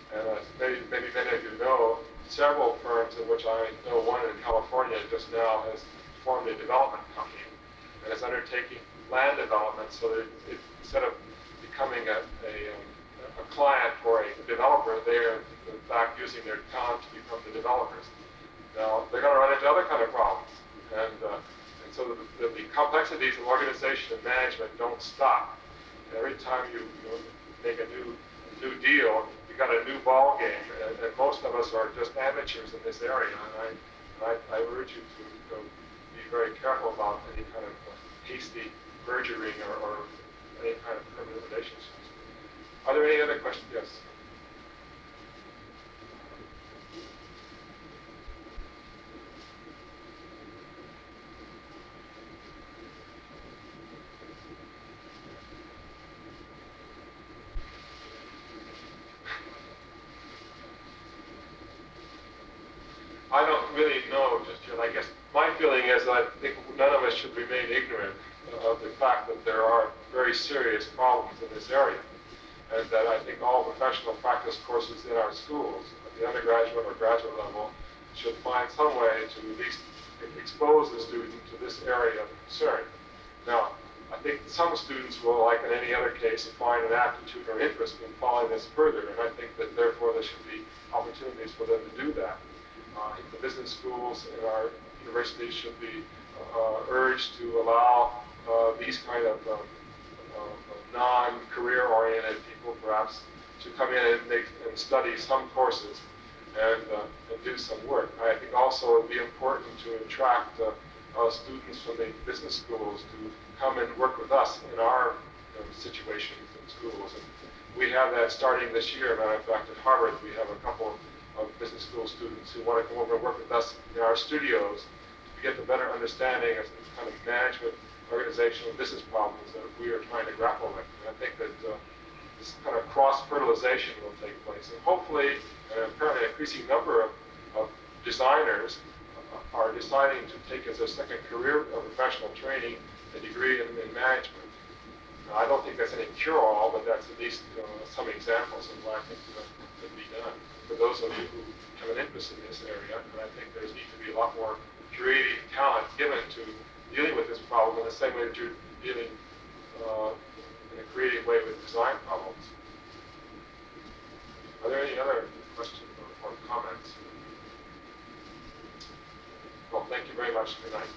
And maybe many of you know, several firms, in which I know one in California just now has formed a development company and is undertaking land development, so that instead of becoming a client for a developer, they're in fact using their talent to become the developers. Now, they're going to run into other kind of problems. And so the complexities of organization and management don't stop. And every time you make a new deal, you got a new ball game, and most of us are just amateurs in this area. And I urge you to be very careful about any kind of hasty mergering or any kind of permanent relationships. Are there any other questions? Yes. I don't really know just yet. I guess my feeling is that I think none of us should remain ignorant of the fact that there are very serious problems in this area. And that I think all professional practice courses in our schools, at the undergraduate or graduate level, should find some way to at least expose the student to this area of concern. Now, I think some students will, like in any other case, find an aptitude or interest in following this further, and I think that therefore there should be opportunities for them to do that. I think the business schools in our universities should be urged to allow these kind of non-career oriented people perhaps to come in and study some courses and do some work. I think also it would be important to attract students from the business schools to come and work with us in our situations in schools. And we have that starting this year. Matter of fact, at Harvard, we have a couple of business school students who want to come over and work with us in our studios to get the better understanding of the kind of management, organizational, business problems that we are trying to grapple with. And I think that this kind of cross-fertilization will take place. And hopefully, apparently an increasing number of designers are deciding to take as their second career of professional training a degree in management. Now, I don't think that's any cure-all, but that's at least some examples of what I think could be done for those of you who have an interest in this area. And I think there needs to be a lot more creative talent given to dealing with this problem in the same way that you're dealing in a creative way with design problems. Are there any other questions or comments? Well, thank you very much. Good night.